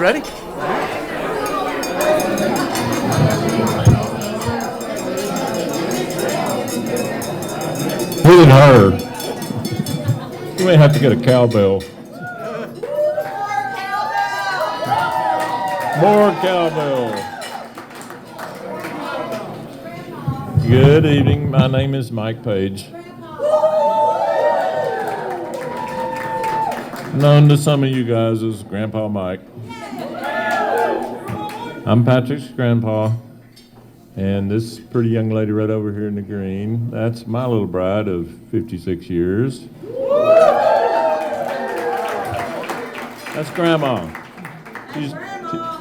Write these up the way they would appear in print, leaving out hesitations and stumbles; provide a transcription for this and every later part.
ready? Hit it hard. You may have to get a cowbell. More cowbell. Good evening. My name is Mike Page. Known to some of you guys as Grandpa Mike. I'm Patrick's grandpa, and this pretty young lady right over here in the green, that's my little bride of 56 years. That's Grandma.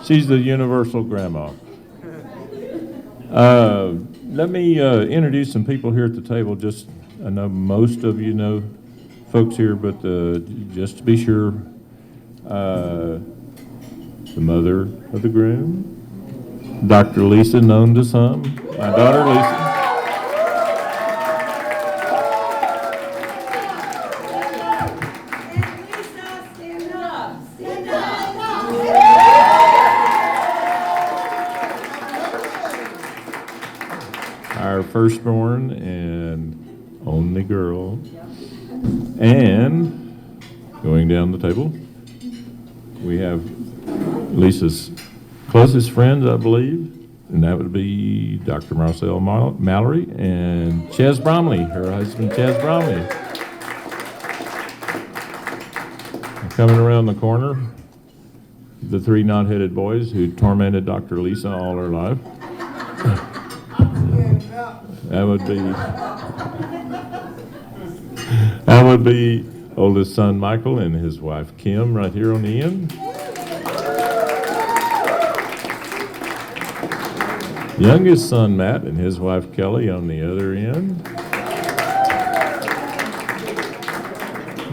She's the universal grandma. Let me introduce some people here at the table. Just, I know most of you know folks here, but just to be sure, the mother of the groom, Dr. Lisa, known to some, my daughter Lisa. Stand up. Our firstborn and only girl. And going down the table, we have Lisa's closest friends, I believe, and that would be Dr. Marcel Mallory and Ches Bromley, her husband Ches Bromley. Coming around the corner, the three knot-headed boys who tormented Dr. Lisa all her life. That would be oldest son Michael and his wife Kim right here on the end. Youngest son Matt and his wife Kelly on the other end.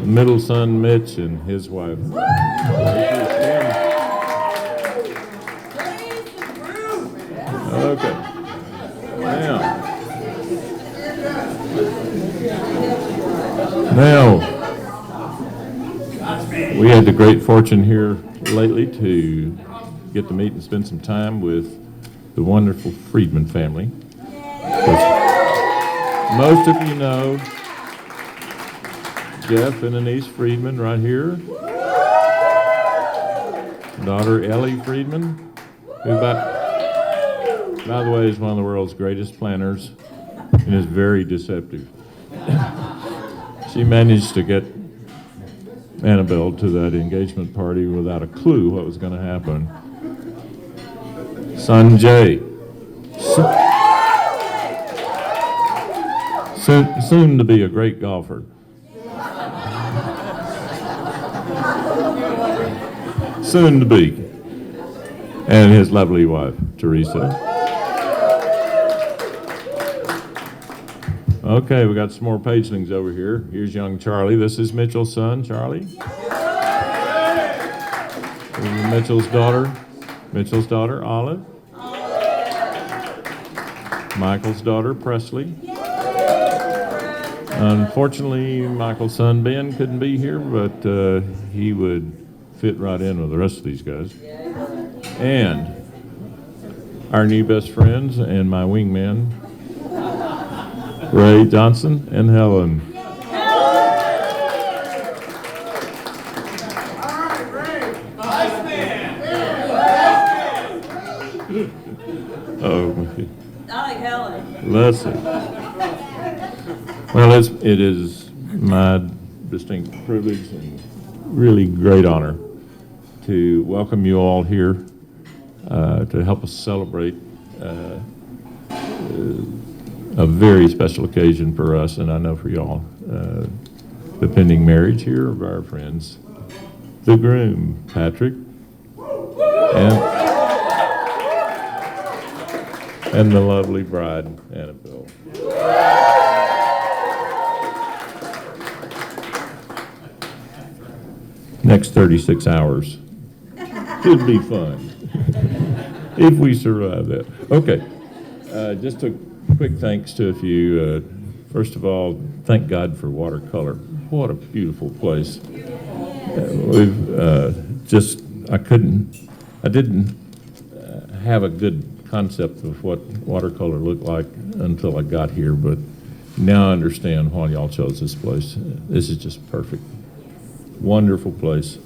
Middle son Mitch and his wife. Okay. Now, we had the great fortune here lately to get to meet and spend some time with the wonderful Friedman family. Most of you know Jeff and Anise Friedman right here. Daughter Ellie Friedman, who by the way is one of the world's greatest planners and is very deceptive. She managed to get Annabelle to that engagement party without a clue what was going to happen. Son Jay, soon to be a great golfer. Soon to be. And his lovely wife, Teresa. Okay, we got some more pagelings over here. Here's young Charlie. This is Mitchell's son, Charlie. Mitchell's daughter, Olive. Michael's daughter, Presley. Unfortunately, Michael's son, Ben, couldn't be here, but he would fit right in with the rest of these guys. And our new best friends and my wingman, Ray Johnson and Helen. Oh, I like Helen. let's see. Well, it is my distinct privilege and really great honor to welcome you all here to help us celebrate a very special occasion for us, and I know for y'all, the pending marriage here of our friends, the groom, Patrick, and the lovely bride, Annabelle. Next 36 hours should be fun if we survive that. Okay, just a quick thanks to a few. First of all, thank God for watercolor. What a beautiful place. I couldn't I didn't have a good concept of what watercolor looked like until I got here, but now I understand why y'all chose this place. This is just perfect. Wonderful place.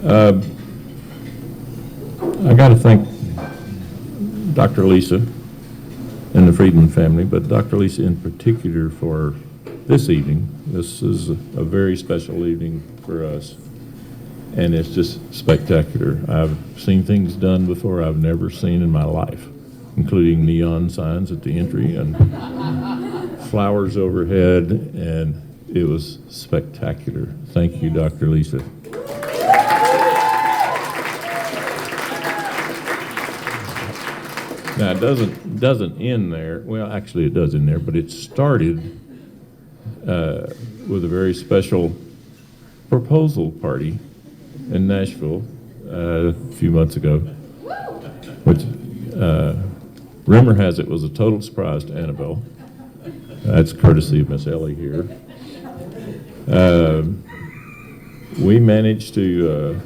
I got to thank Dr. Lisa and the Friedman family, but Dr. Lisa in particular for this evening. This is a very special evening for us, and it's just spectacular. I've seen things done before I've never seen in my life, including neon signs at the entry and flowers overhead, and it was spectacular. Thank you, Dr. Lisa. Now, it doesn't end there. Well, actually, it does end there, but it started with a very special proposal party in Nashville a few months ago, which rumor has it was a total surprise to Annabelle. That's courtesy of Miss Ellie here. We managed to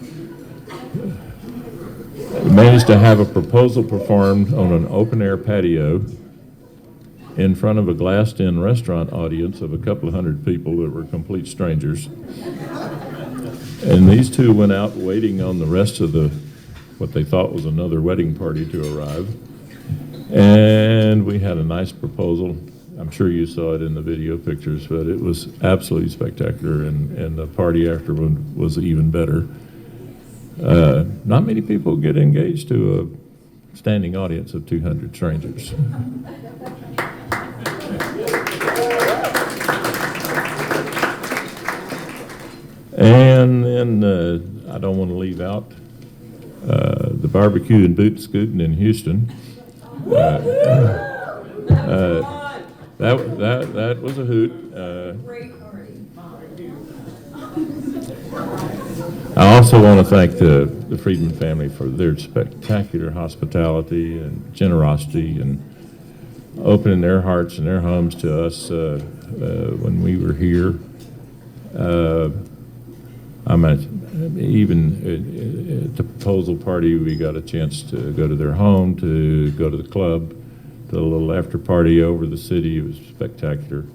have a proposal performed on an open-air patio in front of a glassed-in restaurant audience of a couple of hundred people that were complete strangers. And these two went out waiting on the rest of what they thought was another wedding party to arrive. And we had a nice proposal. I'm sure you saw it in the video pictures, but it was absolutely spectacular, and the party afterward was even better. Not many people get engaged to a standing audience of 200 strangers. And then I don't want to leave out the barbecue and boot scooting in Houston. That was a hoot. Great party. I also want to thank the Friedman family for their spectacular hospitality and generosity and opening their hearts and their homes to us when we were here. Even at the proposal party, we got a chance to go to their home, to go to the club, to a little after party over the city. It was spectacular.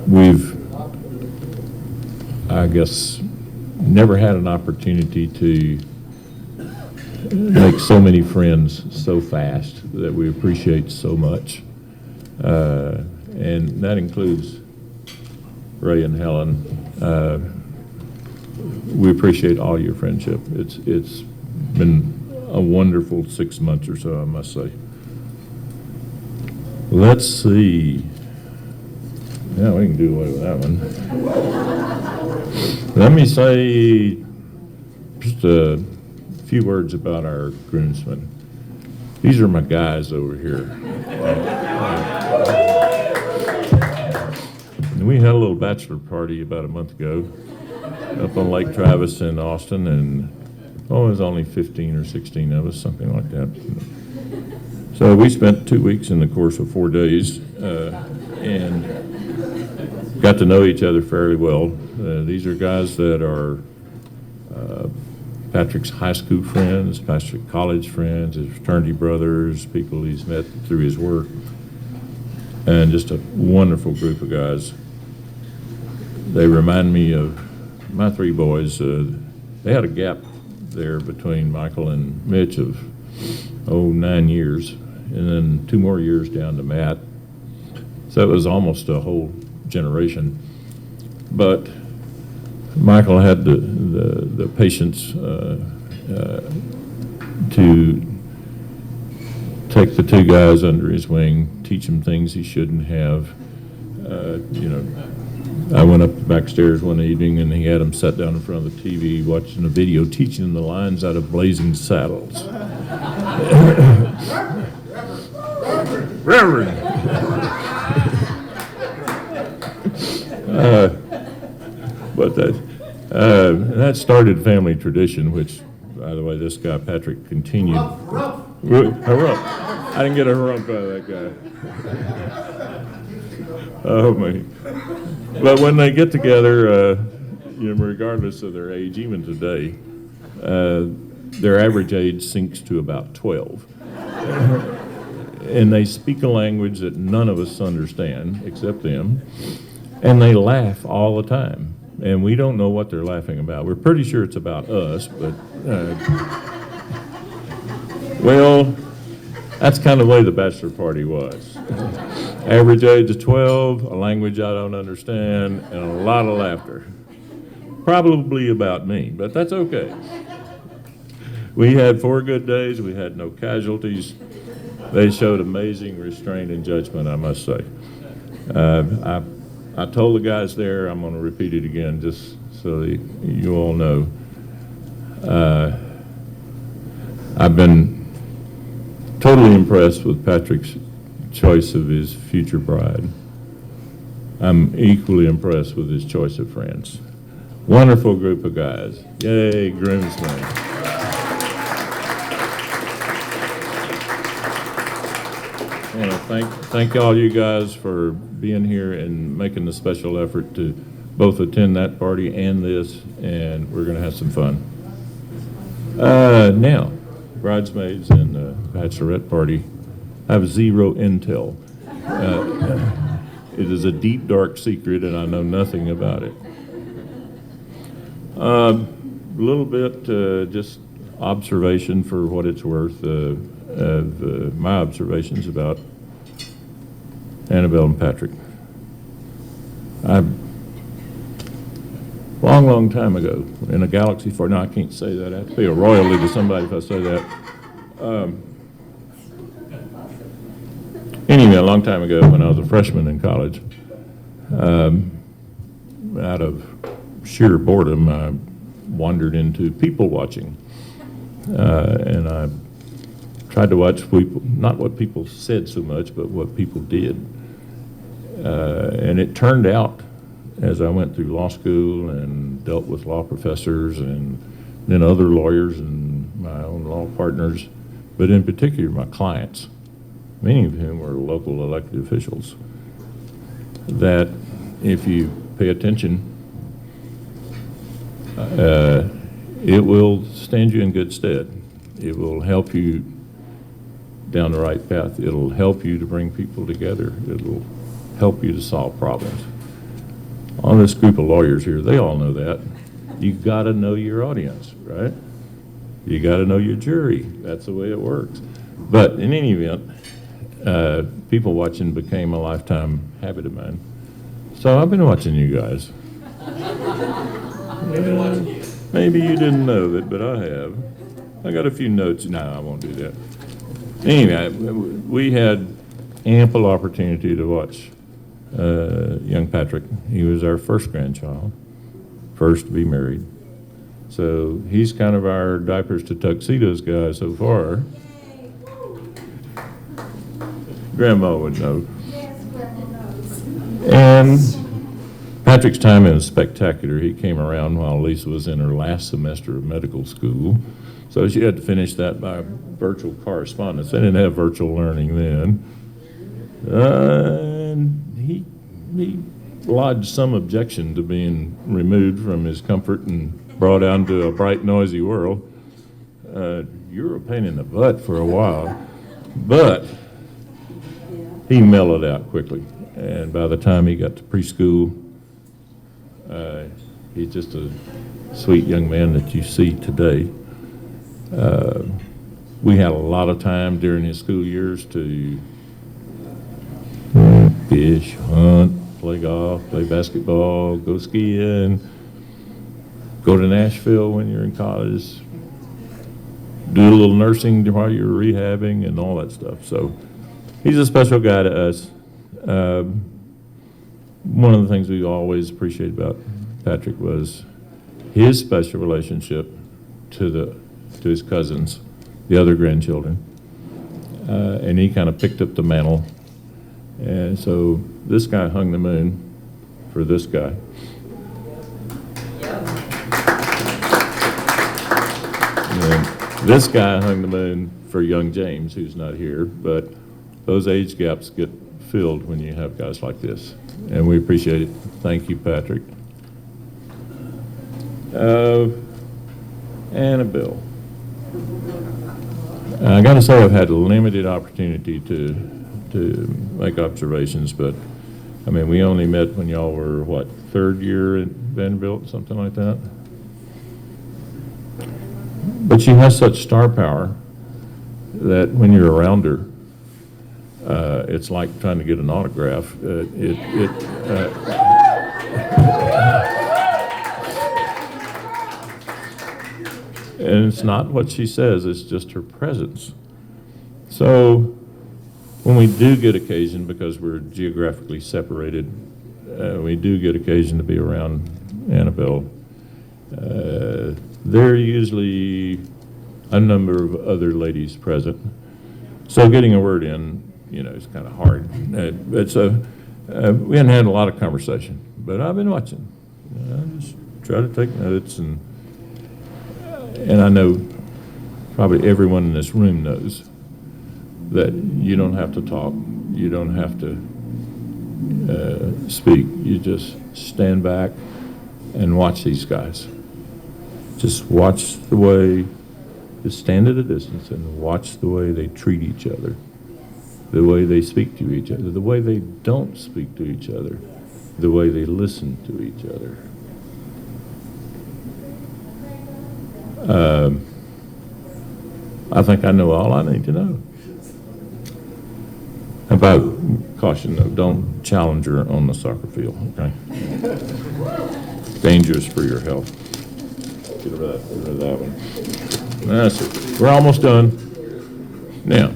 We've, I guess, never had an opportunity to make so many friends so fast that we appreciate so much. And that includes Ray and Helen. We appreciate all your friendship. It's been a wonderful 6 months or so, I must say. Let's see. Yeah, we can do away with that one. Let me say just a few words about our groomsmen. These are my guys over here. We had a little bachelor party about a month ago up on Lake Travis in Austin, and it was only 15 or 16 of us, something like that. So we spent 2 weeks in the course of 4 days and got to know each other fairly well. These are guys that are Patrick's high school friends, Patrick's college friends, his fraternity brothers, people he's met through his work, and just a wonderful group of guys. They remind me of my 3 boys. They had a gap there between Michael and Mitch of 9 years, and then 2 more years down to Matt. So it was almost a whole generation. But Michael had the patience to take the 2 guys under his wing, teach them things he shouldn't have. I went up the back stairs one evening and he had them sat down in front of the TV watching a video teaching them the lines out of Blazing Saddles. Reverend. But that started family tradition, which, by the way, this guy Patrick continued. A rump. I didn't get a rump out of that guy. Oh man. But when they get together, regardless of their age, even today, their average age sinks to about 12. And they speak a language that none of us understand except them. And they laugh all the time. And we don't know what they're laughing about. We're pretty sure it's about us, but, well, that's kind of the way the bachelor party was. Average age of 12, a language I don't understand, and a lot of laughter. Probably about me, but that's okay. We had 4 good days. We had no casualties. They showed amazing restraint and judgment, I must say. I told the guys there, I'm going to repeat it again just so that you all know. I've been totally impressed with Patrick's choice of his future bride. I'm equally impressed with his choice of friends. Wonderful group of guys. Yay, groomsmen. I want to thank all you guys for being here and making the special effort to both attend that party and this, and we're going to have some fun. Now, bridesmaids and the bachelorette party have zero intel. It is a deep, dark secret, and I know nothing about it. A little bit just observation for what it's worth of my observations about Annabelle and Patrick. Long time ago, in a galaxy far, no, I can't say that. I have to pay a royalty to somebody if I say that. Anyway, a long time ago when I was a freshman in college, out of sheer boredom, I wandered into people watching. And I tried to watch people, not what people said so much, but what people did. And it turned out, as I went through law school and dealt with law professors and then other lawyers and my own law partners, but in particular my clients, many of whom were local elected officials, that if you pay attention, it will stand you in good stead. It will help you down the right path. It'll help you to bring people together. It'll help you to solve problems. On this group of lawyers here, they all know that. You got to know your audience, right? You got to know your jury. That's the way it works. But in any event, people watching became a lifetime habit of mine. So I've been watching you guys. Maybe you didn't know that, but I have. I got a few notes. No, I won't do that. Anyway, we had ample opportunity to watch young Patrick. He was our first grandchild, first to be married. So he's kind of our diapers to tuxedos guy so far. Grandma would know. And Patrick's time was spectacular. He came around while Lisa was in her last semester of medical school. So she had to finish that by virtual correspondence. They didn't have virtual learning then. And he lodged some objection to being removed from his comfort and brought out into a bright, noisy world. You were a pain in the butt for a while, but he mellowed out quickly. And by the time he got to preschool, he's just a sweet young man that you see today. We had a lot of time during his school years to fish, hunt, play golf, play basketball, go skiing, go to Nashville when you're in college, do a little nursing while you're rehabbing and all that stuff. So he's a special guy to us. One of the things we always appreciate about Patrick was his special relationship to his cousins, the other grandchildren, and he kind of picked up the mantle. And so this guy hung the moon for this guy. And this guy hung the moon for young James, who's not here, but those age gaps get filled when you have guys like this, and we appreciate it. Thank you, Patrick. Annabelle. I got to say, I've had limited opportunity to make observations, but I mean, we only met when y'all were, what, third year at Vanderbilt, something like that? But she has such star power that when you're around her, it's like trying to get an autograph. And it's not what she says, it's just her presence. So when we do get occasion, because we're geographically separated, we do get occasion to be around Annabelle. There are usually a number of other ladies present. So getting a word in, is kind of hard. We hadn't had a lot of conversation, but I've been watching. I just try to take notes, and I know probably everyone in this room knows that you don't have to talk, you don't have to speak. You just stand back and watch these guys. Just watch the way, just stand at a distance and watch the way they treat each other, the way they speak to each other, the way they don't speak to each other, the way they listen to each other. I think I know all I need to know. About caution, though, don't challenge her on the soccer field, okay? Dangerous for your health. Get rid of that one. That's it. We're almost done. Now,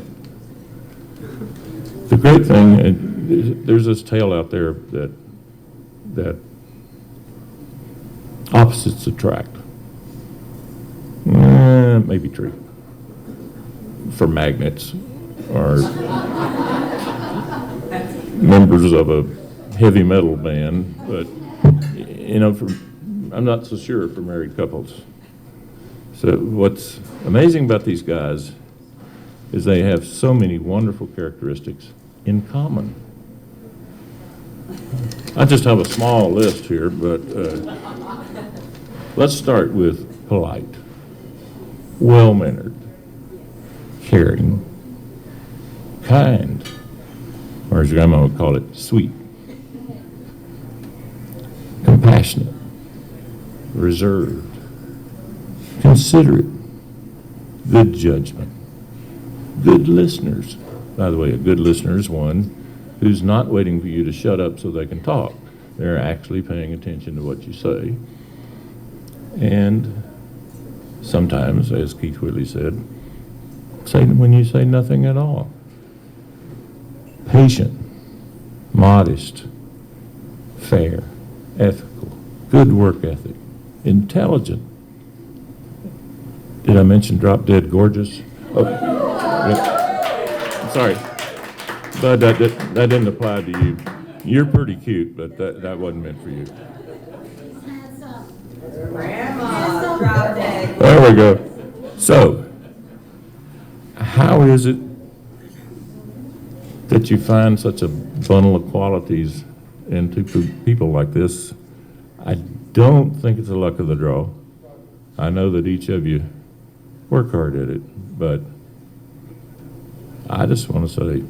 the great thing, there's this tale out there that opposites attract. Maybe true. For magnets or members of a heavy metal band, but I'm not so sure for married couples. So what's amazing about these guys is they have so many wonderful characteristics in common. I just have a small list here, but let's start with polite, well-mannered, caring, kind, or as your grandma would call it, sweet, compassionate, reserved, considerate, good judgment, good listeners. By the way, a good listener is one who's not waiting for you to shut up so they can talk. They're actually paying attention to what you say. And sometimes, as Keith Whitley said, say when you say nothing at all. Patient, modest, fair, ethical, good work ethic, intelligent. Did I mention drop dead gorgeous? Oh, yeah. Sorry, but that didn't apply to you. You're pretty cute, but that wasn't meant for you. Grandma, drop dead. There we go. So, how is it that you find such a bundle of qualities in two people like this? I don't think it's the luck of the draw. I know that each of you work hard at it, but I just want to say,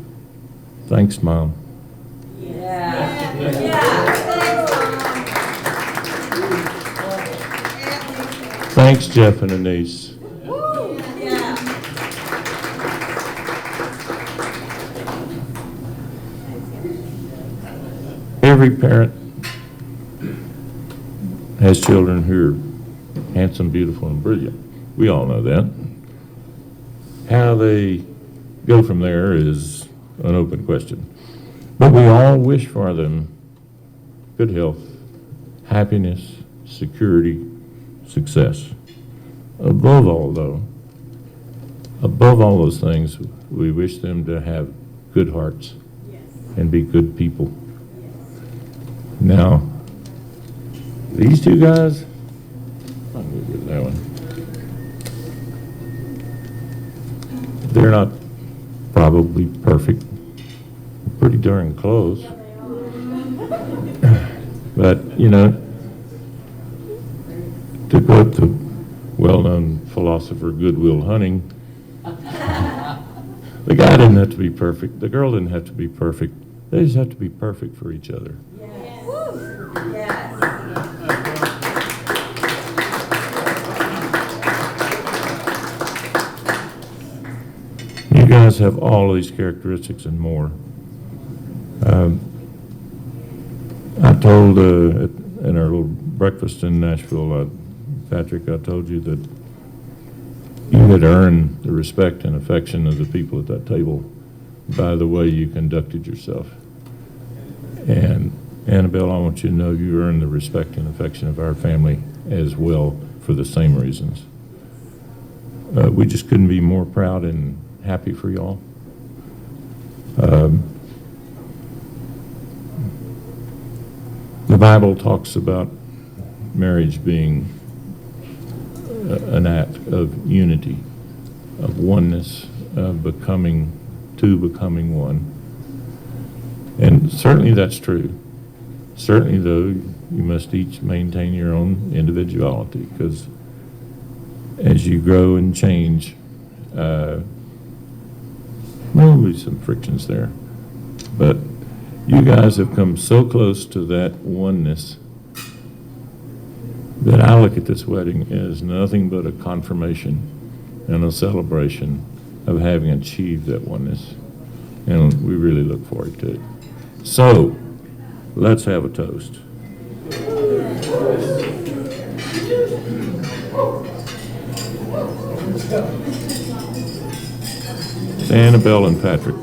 thanks, Mom. Yeah. Thanks, Jeff and Anise. Yeah. Every parent has children who are handsome, beautiful, and brilliant. We all know that. How they go from there is an open question. But we all wish for them good health, happiness, security, success. Above all those things, we wish them to have good hearts and be good people. Now, these two guys, I'll go with that one. They're not probably perfect, pretty darn close. But, you know, to quote the well-known philosopher Goodwill Hunting, the guy didn't have to be perfect. The girl didn't have to be perfect. They just have to be perfect for each other. Yes. Yes. You guys have all these characteristics and more. I told in our little breakfast in Nashville, Patrick, I told you that you had earned the respect and affection of the people at that table by the way you conducted yourself. And Annabelle, I want you to know you earned the respect and affection of our family as well for the same reasons. We just couldn't be more proud and happy for y'all. The Bible talks about marriage being an act of unity, of oneness, of becoming one. And certainly that's true. Certainly, though, you must each maintain your own individuality, because as you grow and change, there will be some frictions there. But you guys have come so close to that oneness that I look at this wedding as nothing but a confirmation and a celebration of having achieved that oneness. And we really look forward to it. So, let's have a toast. To Annabelle and Patrick.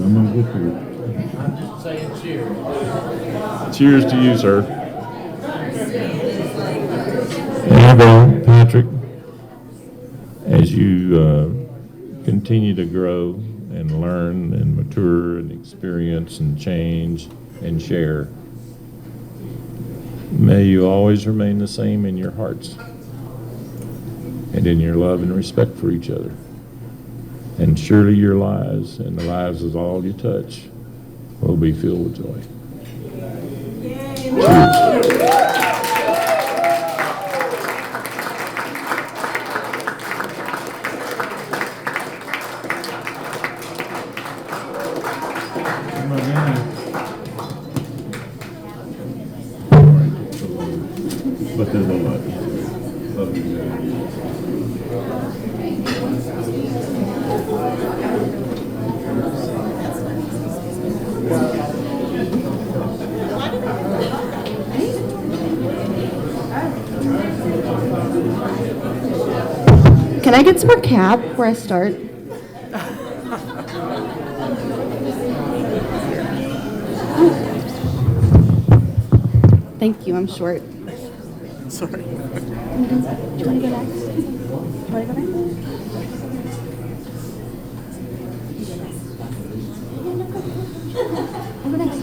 I'm gonna get to it. I'm just saying cheers. Cheers to you, sir. Annabelle, Patrick, as you continue to grow and learn and mature and experience and change and share, may you always remain the same in your hearts and in your love and respect for each other. And surely your lives and the lives of all you touch will be filled with joy. Cheers. But there's a lot. Love you guys. Can I get some more cab before I start? Thank you, I'm short. Sorry. Do you want to go next? Do you want to go next? I'll go next.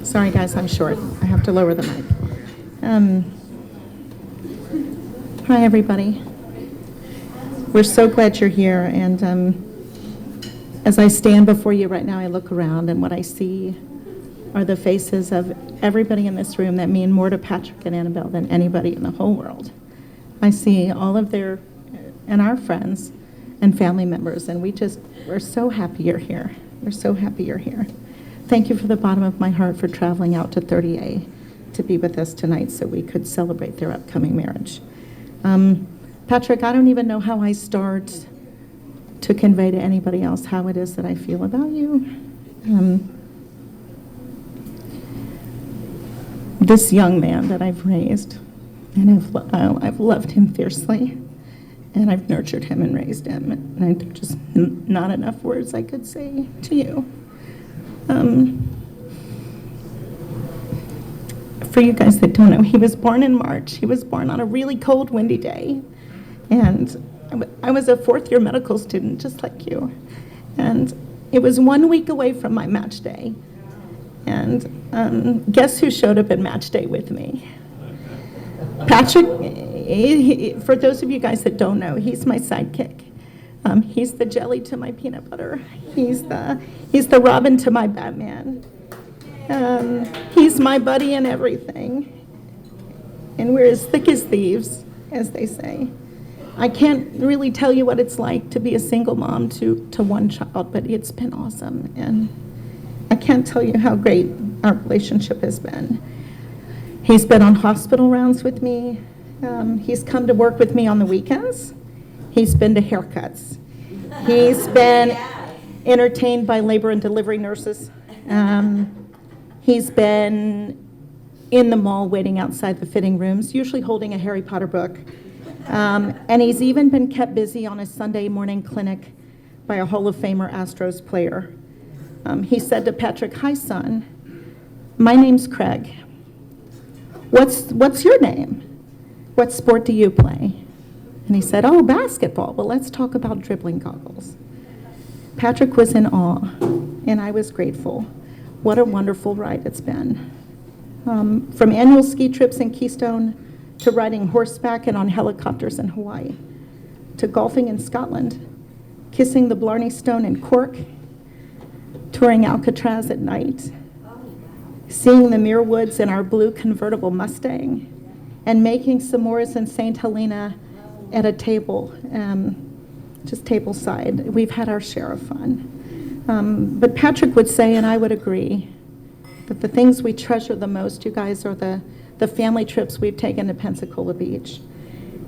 Sorry, guys, I'm short. I have to lower the mic. Hi, everybody. We're so glad you're here, and as I stand before you right now, I look around, and what I see are the faces of everybody in this room that mean more to Patrick and Annabelle than anybody in the whole world. I see all of their and our friends and family members, and we're so happy you're here. We're so happy you're here. Thank you from the bottom of my heart for traveling out to 30A to be with us tonight so we could celebrate their upcoming marriage. Patrick, I don't even know how I start to convey to anybody else how it is that I feel about you. This young man that I've raised, and I've loved him fiercely, and I've nurtured him and raised him, and there's just not enough words I could say to you. For you guys that don't know, he was born in March. He was born on a really cold, windy day. And I was a fourth-year medical student, just like you. And it was 1 week away from my match day. And guess who showed up at match day with me? Patrick, for those of you guys that don't know, he's my sidekick. He's the jelly to my peanut butter. He's the Robin to my Batman. He's my buddy in everything. And we're as thick as thieves, as they say. I can't really tell you what it's like to be a single mom to one child, but it's been awesome. And I can't tell you how great our relationship has been. He's been on hospital rounds with me. He's come to work with me on the weekends. He's been to haircuts. He's been entertained by labor and delivery nurses. He's been in the mall waiting outside the fitting rooms, usually holding a Harry Potter book. And he's even been kept busy on a Sunday morning clinic by a Hall of Famer Astros player. He said to Patrick, "Hi, son. My name's Craig. What's your name? What sport do you play?" And he said, "Oh, basketball. Well, let's talk about dribbling goggles." Patrick was in awe, and I was grateful. What a wonderful ride it's been. From annual ski trips in Keystone, to riding horseback and on helicopters in Hawaii, to golfing in Scotland, kissing the Blarney Stone in Cork, touring Alcatraz at night, seeing the Muir Woods in our blue convertible Mustang, and making s'mores in St. Helena at a table, just tableside. We've had our share of fun. But Patrick would say, and I would agree, that the things we treasure the most, you guys, are the family trips we've taken to Pensacola Beach.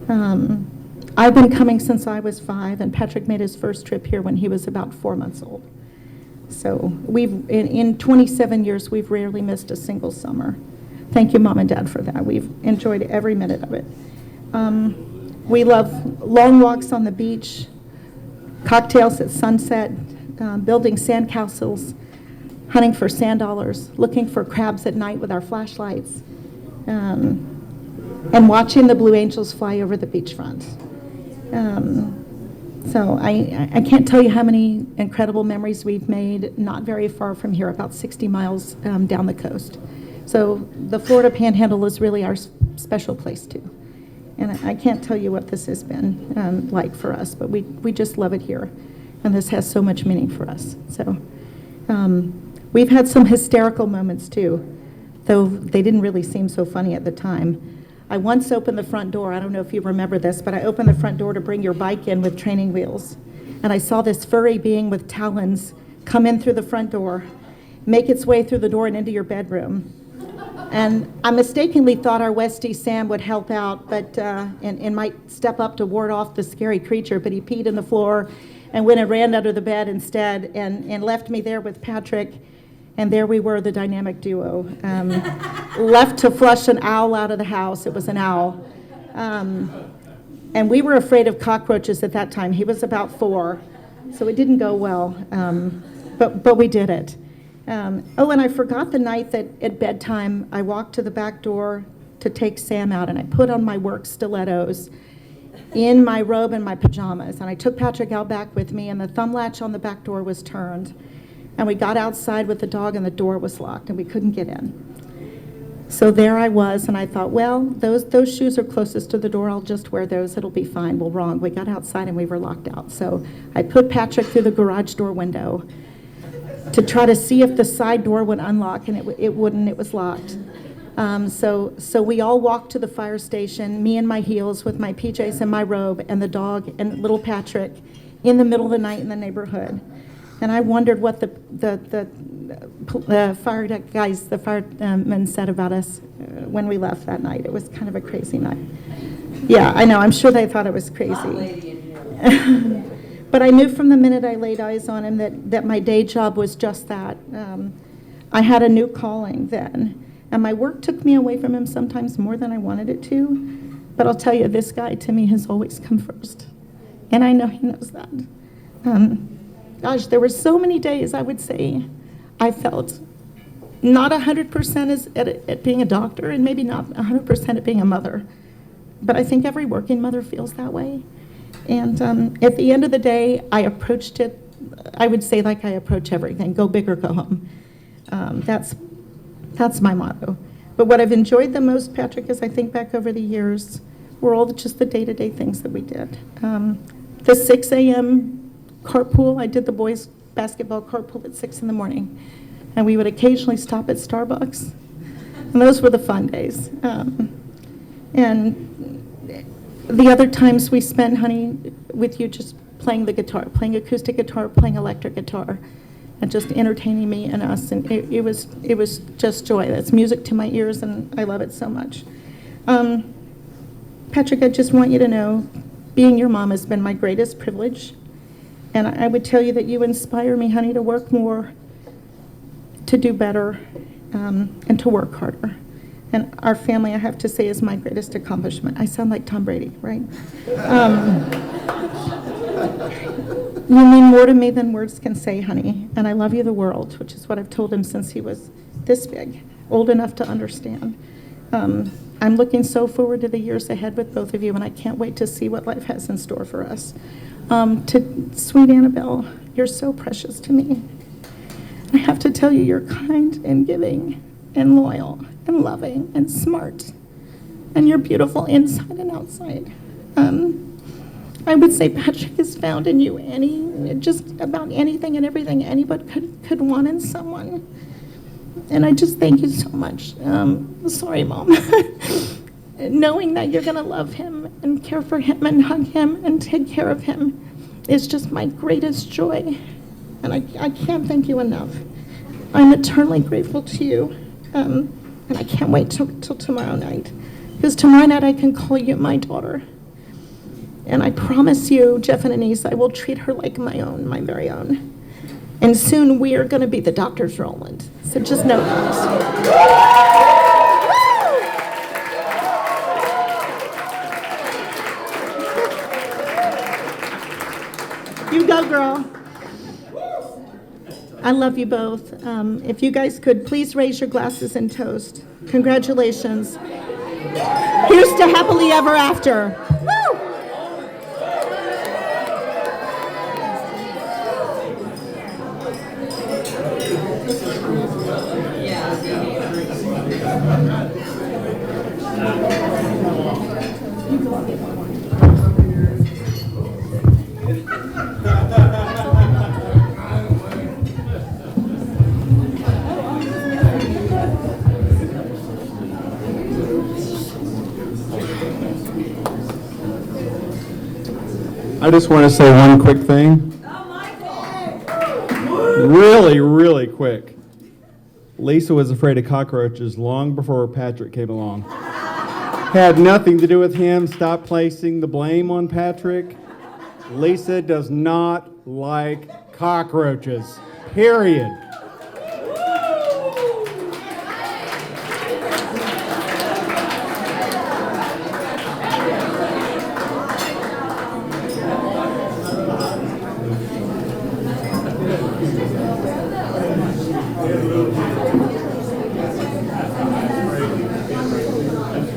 I've been coming since I was 5, and Patrick made his first trip here when he was about 4 months old. So in 27 years, we've rarely missed a single summer. Thank you, Mom and Dad, for that. We've enjoyed every minute of it. We love long walks on the beach, cocktails at sunset, building sandcastles, hunting for sand dollars, looking for crabs at night with our flashlights, and watching the Blue Angels fly over the beachfront. So I can't tell you how many incredible memories we've made not very far from here, about 60 miles down the coast. So the Florida Panhandle is really our special place too. And I can't tell you what this has been like for us, but we just love it here. And this has so much meaning for us. So we've had some hysterical moments too, though they didn't really seem so funny at the time. I once opened the front door. I don't know if you remember this, but I opened the front door to bring your bike in with training wheels. And I saw this furry being with talons come in through the front door, make its way through the door and into your bedroom. And I mistakenly thought our Westie Sam would help out, but and might step up to ward off the scary creature, but he peed in the floor and went and ran under the bed instead and left me there with Patrick. And there we were, the dynamic duo, left to flush an owl out of the house. It was an owl. And we were afraid of cockroaches at that time. He was about 4, so it didn't go well, but we did it. Oh, and I forgot the night that at bedtime, I walked to the back door to take Sam out, and I put on my work stilettos in my robe and my pajamas, and I took Patrick out back with me, and the thumb latch on the back door was turned. And we got outside with the dog, and the door was locked, and we couldn't get in. So there I was, and I thought, well, those shoes are closest to the door. I'll just wear those. It'll be fine. Well, wrong. We got outside, and we were locked out. So I put Patrick through the garage door window to try to see if the side door would unlock, and it wouldn't. It was locked. So we all walked to the fire station, me in my heels with my PJs and my robe, and the dog and little Patrick in the middle of the night in the neighborhood. And I wondered what the fire deck guys, the firemen said about us when we left that night. It was kind of a crazy night. Yeah, I know. I'm sure they thought it was crazy. But I knew from the minute I laid eyes on him that my day job was just that. I had a new calling then. And my work took me away from him sometimes more than I wanted it to. But I'll tell you, this guy to me has always come first. And I know he knows that. Gosh, there were so many days, I would say, I felt not 100% at being a doctor and maybe not 100% at being a mother. But I think every working mother feels that way. And at the end of the day, I approached it, I would say like I approach everything, go big or go home. That's my motto. But what I've enjoyed the most, Patrick, as I think back over the years, were all just the day-to-day things that we did. The 6 a.m. carpool, I did the boys' basketball carpool at 6 in the morning. And we would occasionally stop at Starbucks. And those were the fun days. And the other times we spent, honey, with you just playing the guitar, playing acoustic guitar, playing electric guitar, and just entertaining me and us. And it was just joy. That's music to my ears, and I love it so much. Patrick, I just want you to know, being your mom has been my greatest privilege. And I would tell you that you inspire me, honey, to work more, to do better, and to work harder. And our family, I have to say, is my greatest accomplishment. I sound like Tom Brady, right? You mean more to me than words can say, honey. And I love you the world, which is what I've told him since he was this big, old enough to understand. I'm looking so forward to the years ahead with both of you, and I can't wait to see what life has in store for us. To sweet Annabelle, you're so precious to me. I have to tell you, you're kind and giving and loyal and loving and smart, and you're beautiful inside and outside. I would say Patrick has found in you just about anything and everything anybody could want in someone. And I just thank you so much. Sorry, Mom. Knowing that you're going to love him and care for him and hug him and take care of him is just my greatest joy. And I can't thank you enough. I'm eternally grateful to you. And I can't wait till tomorrow night. Because tomorrow night I can call you my daughter. And I promise you, Jeff and Anise, I will treat her like my own, my very own. And soon we are going to be the Dr. Roland. So just know that. You go, girl. I love you both. If you guys could, please raise your glasses and toast. Congratulations. Here's to happily ever after. Woo! I just want to say one quick thing. Really, really quick. Lisa was afraid of cockroaches long before Patrick came along. Had nothing to do with him. Stop placing the blame on Patrick. Lisa does not like cockroaches. Period.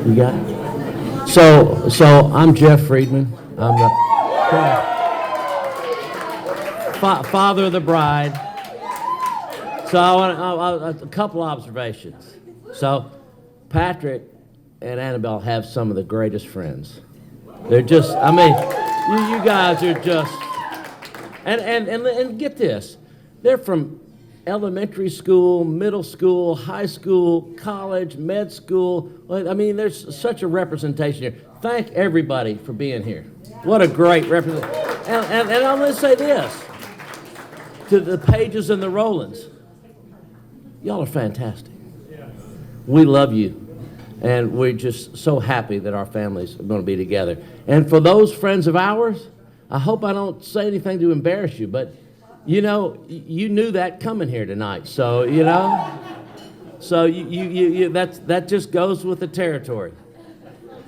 You got it? So I'm Jeff Friedman. I'm the father of the bride. So I want a couple observations. So Patrick and Annabelle have some of the greatest friends. They're just, I mean, you guys are just, and get this, they're from elementary school, middle school, high school, college, med school. I mean, there's such a representation here. Thank everybody for being here. What a great representation. And I'm going to say this to the Pages and the Rolands. Y'all are fantastic. We love you. And we're just so happy that our families are going to be together. And for those friends of ours, I hope I don't say anything to embarrass you, but you know, you knew that coming here tonight, so you know, so you that just goes with the territory.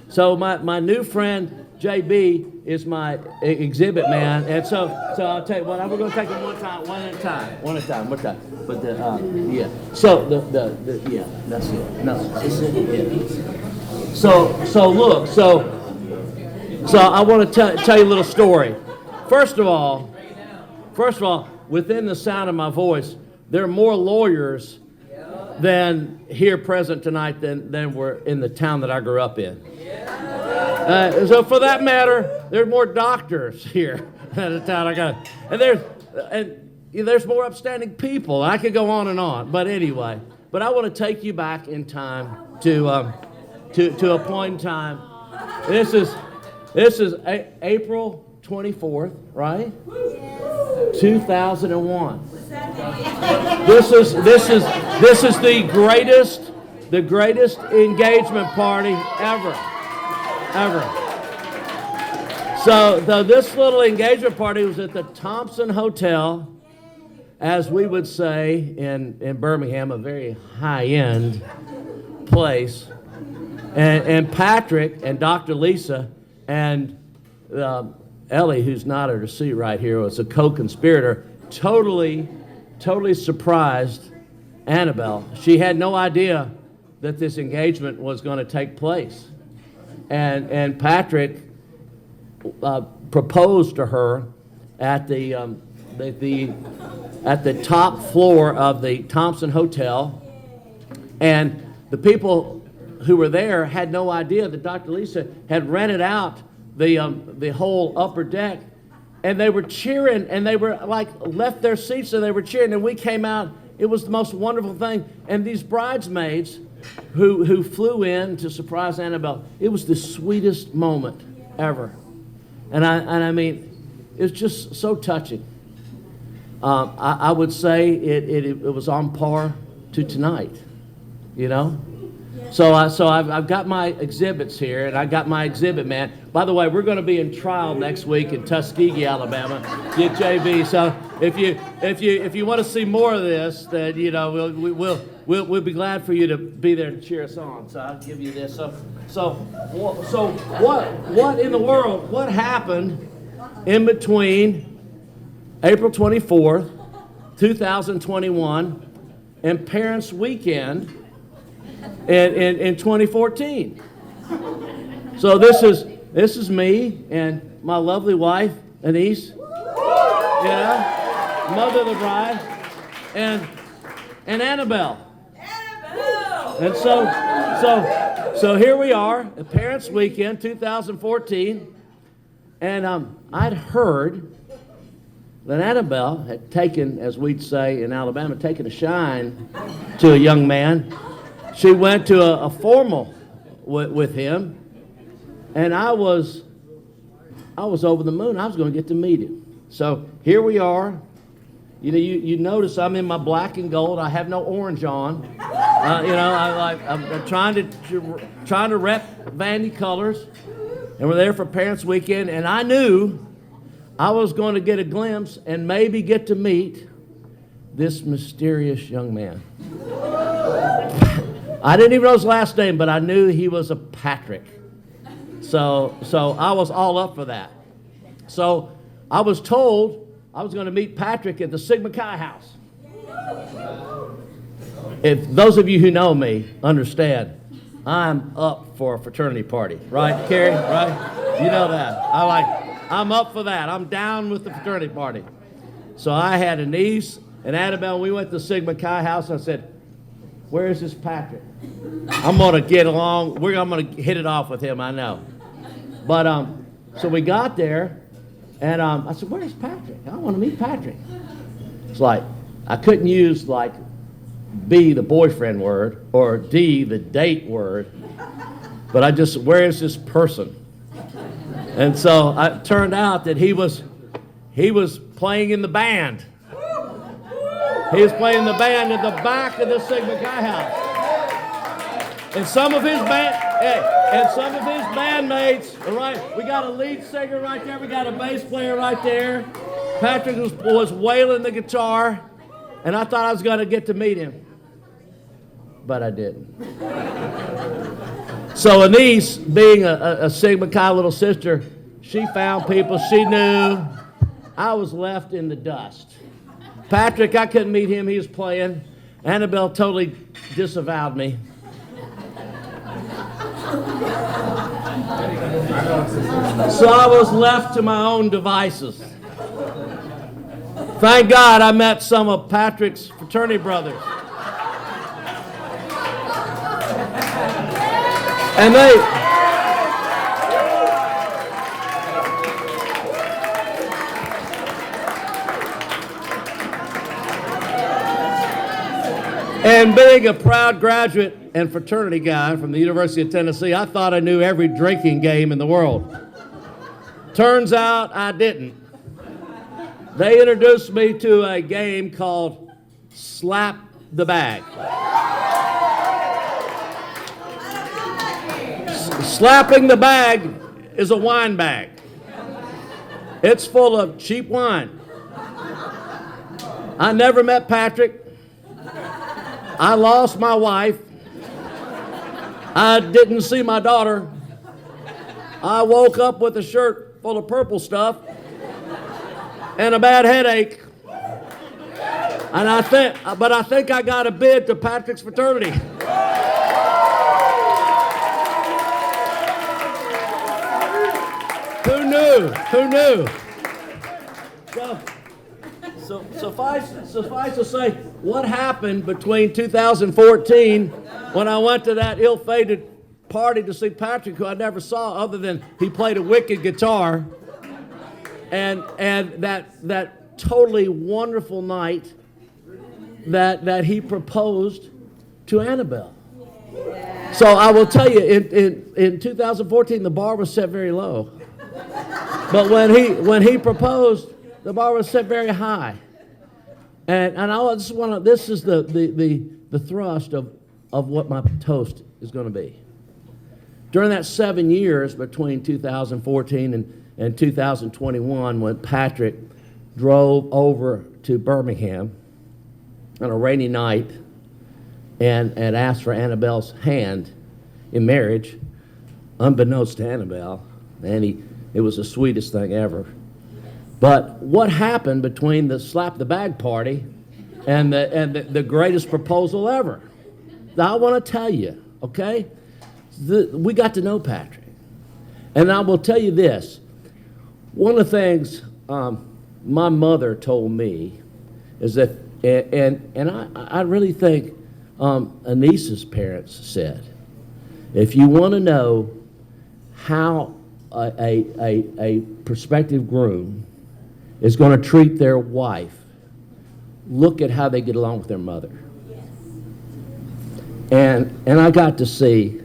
So my new friend JB is my exhibit man, and so I'll tell you what, we're going to take them one at a time. But yeah, so the yeah, that's it. No, it's it. Yeah. So look, so So I want to tell you a little story. First of all, within the sound of my voice, there are more lawyers than here present tonight than were in the town that I grew up in. So for that matter, there's more doctors here than the town I got. And there's more upstanding people. I could go on and on. But anyway, I want to take you back in time to a point in time. This is April 24th, right? 2001. This is the greatest engagement party ever. So this little engagement party was at the Thompson Hotel, as we would say in Birmingham, a very high-end place. And Patrick and Dr. Lisa and Ellie, who's not at her seat right here, was a co-conspirator, totally surprised Annabelle. She had no idea that this engagement was going to take place. And Patrick proposed to her at the top floor of the Thompson Hotel, and the people who were there had no idea that Dr. Lisa had rented out the whole upper deck, and they were cheering, and they were like left their seats and they were cheering, and we came out. It was the most wonderful thing. And these bridesmaids who flew in to surprise Annabelle, it was the sweetest moment ever. And I mean, it's just so touching. I would say it was on par to tonight, you know? So I've got my exhibits here, and I got my exhibit man. By the way, we're going to be in trial next week in Tuskegee, Alabama, get JB. So if you want to see more of this, then you know we'll be glad for you to be there to cheer us on. So I'll give you this. So what in the world? What happened in between April 24th, 2021, and Parents' Weekend in 2014. So this is me and my lovely wife, Anise, mother of the bride, and Annabelle. And so here we are, at Parents' Weekend 2014, and I'd heard that Annabelle had taken, as we'd say in Alabama, taken a shine to a young man. She went to a formal with him, and I was over the moon. I was going to get to meet him. So here we are. You know, you notice I'm in my black and gold. I have no orange on. I'm trying to rep Vandy colors, and we're there for Parents' Weekend. And I knew I was going to get a glimpse and maybe get to meet this mysterious young man. I didn't even know his last name, but I knew he was a Patrick. So I was all up for that. So I was told I was going to meet Patrick at the Sigma Chi house. If those of you who know me understand, I'm up for a fraternity party, right, Carrie? Right? You know that. I'm up for that. I'm down with the fraternity party. So I had a niece and Annabelle. We went to the Sigma Chi house. And I said, "Where is this Patrick? I'm going to get along. I'm going to hit it off with him, I know." But so we got there, and I said, "Where's Patrick? I want to meet Patrick." It's like I couldn't use like B, the boyfriend word, or D, the date word, but I just, where is this person? And so it turned out that he was playing in the band. He was playing the band at the back of the Sigma Chi house. And some of his bandmates, all right, we got a lead singer right there, we got a bass player right there. Patrick was wailing the guitar, and I thought I was going to get to meet him. But I didn't. So Anise, being a Sigma Chi little sister, she found people she knew. I was left in the dust. Patrick, I couldn't meet him. He was playing. Annabelle totally disavowed me. So I was left to my own devices. Thank God I met some of Patrick's fraternity brothers. And and being a proud graduate and fraternity guy from the University of Tennessee, I thought I knew every drinking game in the world. Turns out I didn't. They introduced me to a game called Slap the Bag. Slapping the bag is a wine bag. It's full of cheap wine. I never met Patrick. I lost my wife. I didn't see my daughter. I woke up with a shirt full of purple stuff and a bad headache. And I think I got a bid to Patrick's fraternity. Who knew? Who knew? So suffice to say, what happened between 2014 when I went to that ill-fated party to see Patrick, who I never saw other than he played a wicked guitar, and that totally wonderful night that he proposed to Annabelle. So I will tell you, in 2014, the bar was set very low. But when he proposed, the bar was set very high. And I just want to, this is the thrust of what my toast is going to be. During that 7 years between 2014 and 2021, when Patrick drove over to Birmingham on a rainy night and asked for Annabelle's hand in marriage, unbeknownst to Annabelle, and it was the sweetest thing ever. But what happened between the slap the bag party and the greatest proposal ever? I want to tell you, okay? We got to know Patrick. And I will tell you this. One of the things my mother told me is that, and I really think Anissa's parents said, if you want to know how a prospective groom is going to treat their wife, look at how they get along with their mother. And I got to see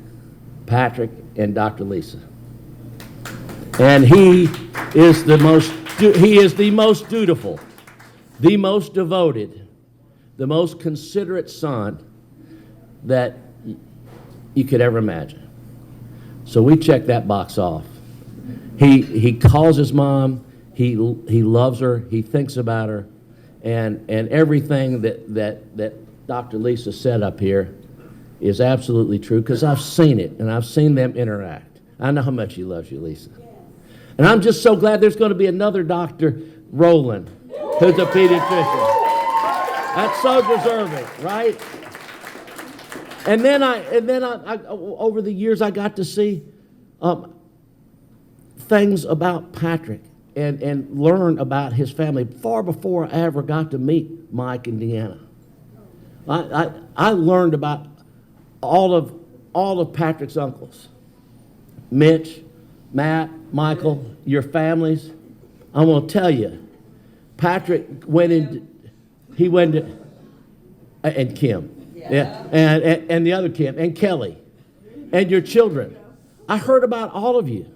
Patrick and Dr. Lisa. And he is the most dutiful, the most devoted, the most considerate son that you could ever imagine. So we checked that box off. He calls his mom. He loves her. He thinks about her, and everything that Dr. Lisa said up here is absolutely true because I've seen it and I've seen them interact. I know how much he loves you, Lisa. And I'm just so glad there's going to be another Dr. Rowland who's a pediatrician. That's so deserving, right? And then I over the years I got to see things about Patrick and learn about his family far before I ever got to meet Mike and Deanna. I learned about all of Patrick's uncles, Mitch, Matt, Michael, your families. I'm going to tell you, Patrick went into, and Kim, yeah, and the other Kim, and Kelly, and your children. I heard about all of you,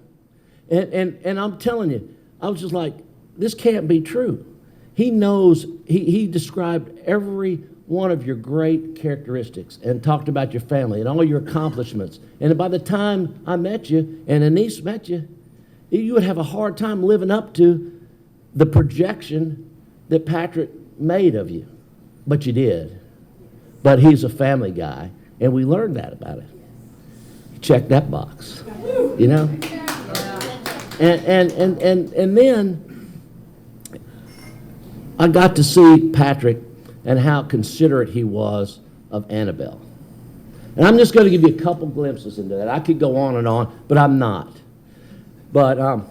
and I'm telling you, I was just like, this can't be true. He knows, he described every one of your great characteristics and talked about your family and all your accomplishments. And by the time I met you and Anise met you, you would have a hard time living up to the projection that Patrick made of you. But you did. But he's a family guy, and we learned that about it. Check that box, you know? And then I got to see Patrick and how considerate he was of Annabelle. And I'm just going to give you a couple glimpses into that. I could go on, but I'm not. But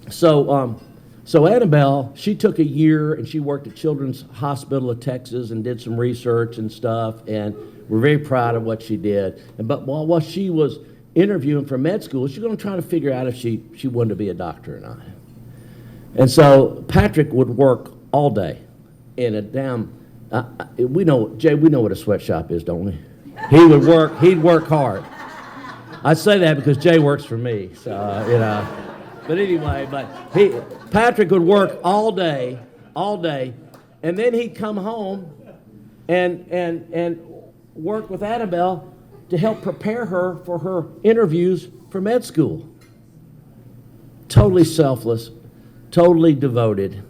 so Annabelle, she took a year and she worked at Children's Hospital of Texas and did some research and stuff, and we're very proud of what she did. But while she was interviewing for med school, she's going to try to figure out if she wanted to be a doctor or not. And so Patrick would work all day in a damn, we know what a sweatshop is, don't we? He'd work hard. I say that because Jay works for me, so, But anyway, Patrick would work all day, and then he'd come home and work with Annabelle to help prepare her for her interviews for med school. Totally selfless, totally devoted.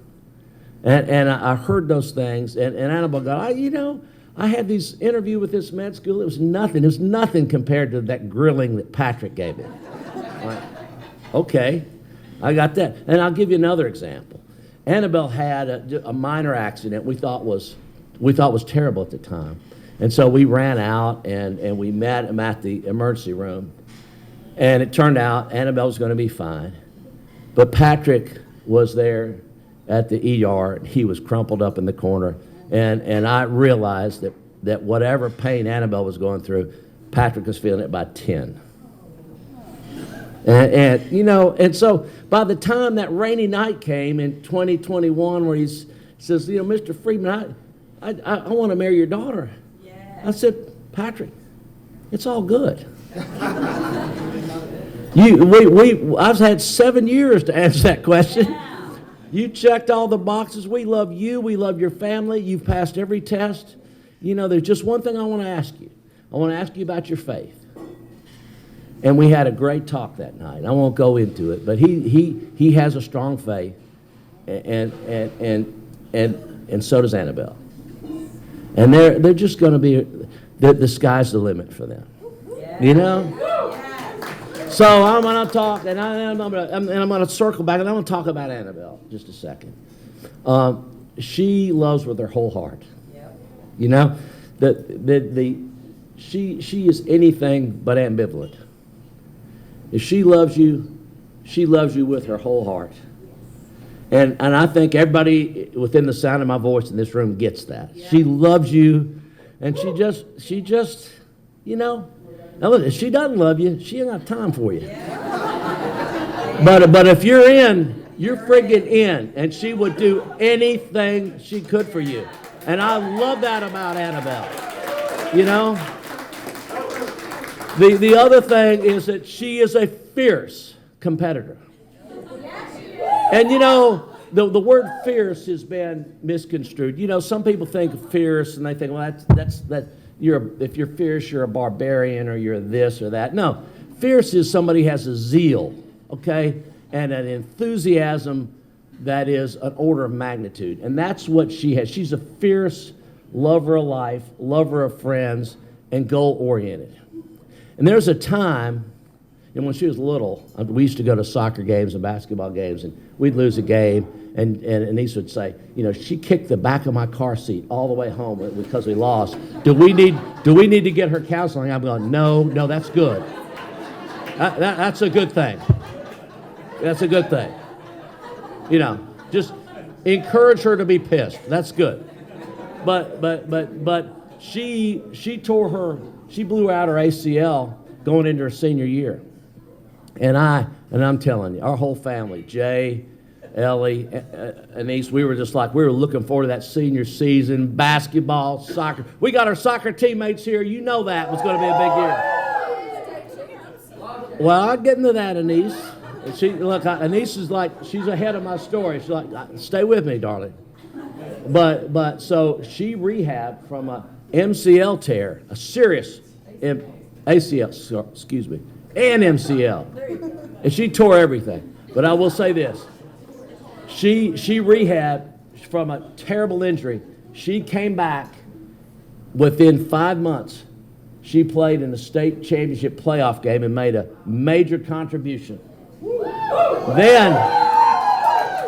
And I heard those things, and Annabelle go, I had this interview with this med school. It was nothing compared to that grilling that Patrick gave me. Like, okay, I got that. And I'll give you another example. Annabelle had a minor accident we thought was terrible at the time. And so we ran out and we met him at the emergency room. And it turned out Annabelle was going to be fine. But Patrick was there at the ER, and he was crumpled up in the corner. And I realized that whatever pain Annabelle was going through, Patrick was feeling it by 10. And so by the time that rainy night came in 2021 where he says, Mr. Friedman, I want to marry your daughter. Yes. I said, Patrick, it's all good. I've had 7 years to answer that question. Yeah. You checked all the boxes. We love you. We love your family. You've passed every test. There's just one thing I want to ask you. I want to ask you about your faith. And we had a great talk that night. I won't go into it, but he has a strong faith, and so does Annabelle. And they're just going to be the sky's the limit for them. So I'm going to talk, and I'm going to circle back, and I'm going to talk about Annabelle just a second. She loves with her whole heart. Yep. She is anything but ambivalent. If she loves you with her whole heart. And I think everybody within the sound of my voice in this room gets that. Yeah. She loves you, and she just, now look, if she doesn't love you, she ain't got time for you. Yeah. But if you're in, you're friggin' in, and she would do anything she could for you. And I love that about Annabelle. The other thing is that she is a fierce competitor. And the word fierce has been misconstrued. Some people think fierce and they think, well, if you're fierce, you're a barbarian or you're this or that. No, fierce is somebody has a zeal, okay, and an enthusiasm that is an order of magnitude. And that's what she has. She's a fierce lover of life, lover of friends, and goal-oriented. And there's a time, when she was little, we used to go to soccer games and basketball games, and we'd lose a game, and Anise would say, she kicked the back of my car seat all the way home because we lost. Do we need to get her counseling? I'm going, no, that's good. That's a good thing. That's a good thing. Just encourage her to be pissed. That's good. But she blew out her ACL going into her senior year. And I'm telling you, our whole family, Jay, Ellie, Anise, we were looking forward to that senior season, basketball, soccer. We got our soccer teammates here. You know that was going to be a big year. Well, I'll get into that, Anise. Anise is she's ahead of my story. She's like, stay with me, darling. But so she rehabbed from a MCL tear, a serious ACL, excuse me, and MCL. And she tore everything. But I will say this. She rehabbed from a terrible injury. She came back within 5 months. She played in the state championship playoff game and made a major contribution.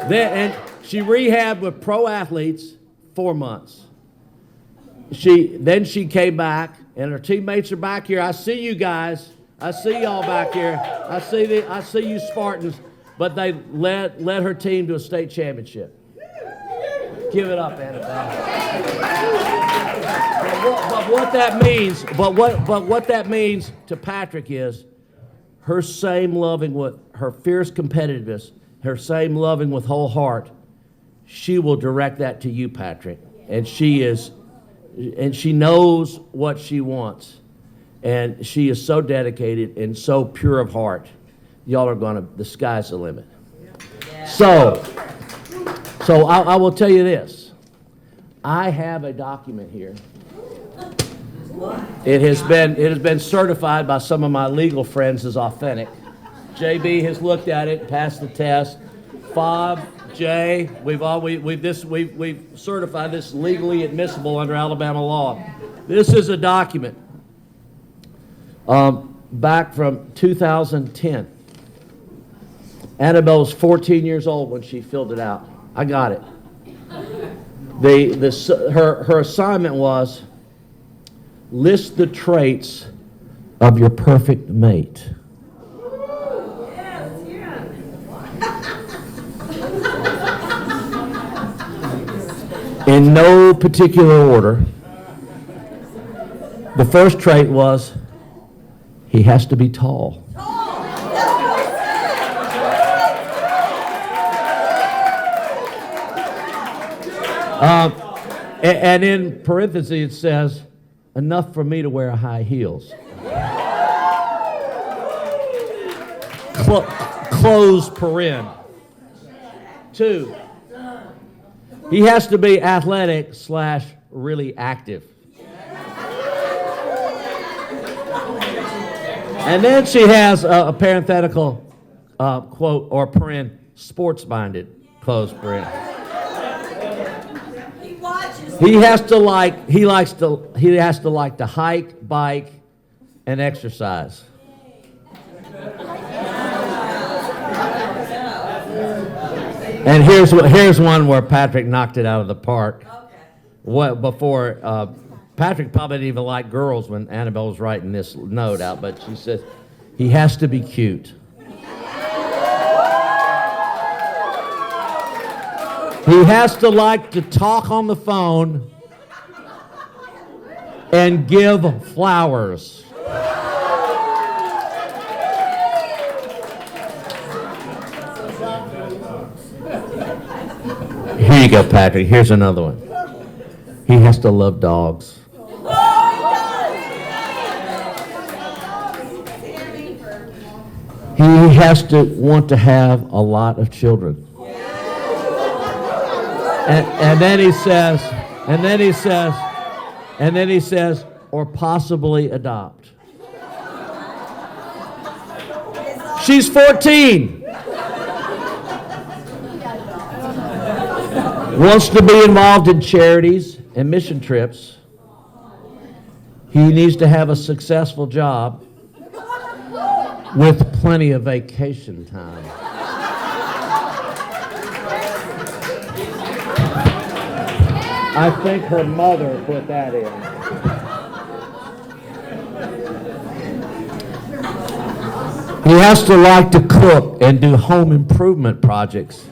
Then she rehabbed with pro athletes 4 months. She came back and her teammates are back here. I see you guys. I see y'all back here. I see you Spartans. But they led her team to a state championship. Give it up, Annabelle. But what that means to Patrick is her same loving with her fierce competitiveness, her same loving with whole heart. She will direct that to you, Patrick, and she knows what she wants, and she is so dedicated and so pure of heart. Y'all are the sky's the limit. So I will tell you this. I have a document here. It has been certified by some of my legal friends as authentic. JB has looked at it, passed the test. Fob, Jay, we've certified this legally admissible under Alabama law. This is a document back from 2010. Annabelle was 14 years old when she filled it out. I got it. Her assignment was list the traits of your perfect mate. In no particular order. The first trait was he has to be tall. And in parentheses it says, enough for me to wear high heels. Close paren. 2, he has to be athletic / really active. And then she has a parenthetical quote or paren, sports-minded, close paren. He has to like to hike, bike, and exercise. And here's one where Patrick knocked it out of the park. Patrick probably didn't even like girls when Annabelle was writing this note out, but she says he has to be cute. He has to like to talk on the phone and give flowers. Here you go, Patrick. Here's another one. He has to love dogs. He has to want to have a lot of children. And then he says, or possibly adopt. She's 14. Wants to be involved in charities and mission trips. He needs to have a successful job with plenty of vacation time. I think her mother put that in. He has to like to cook and do home improvement projects.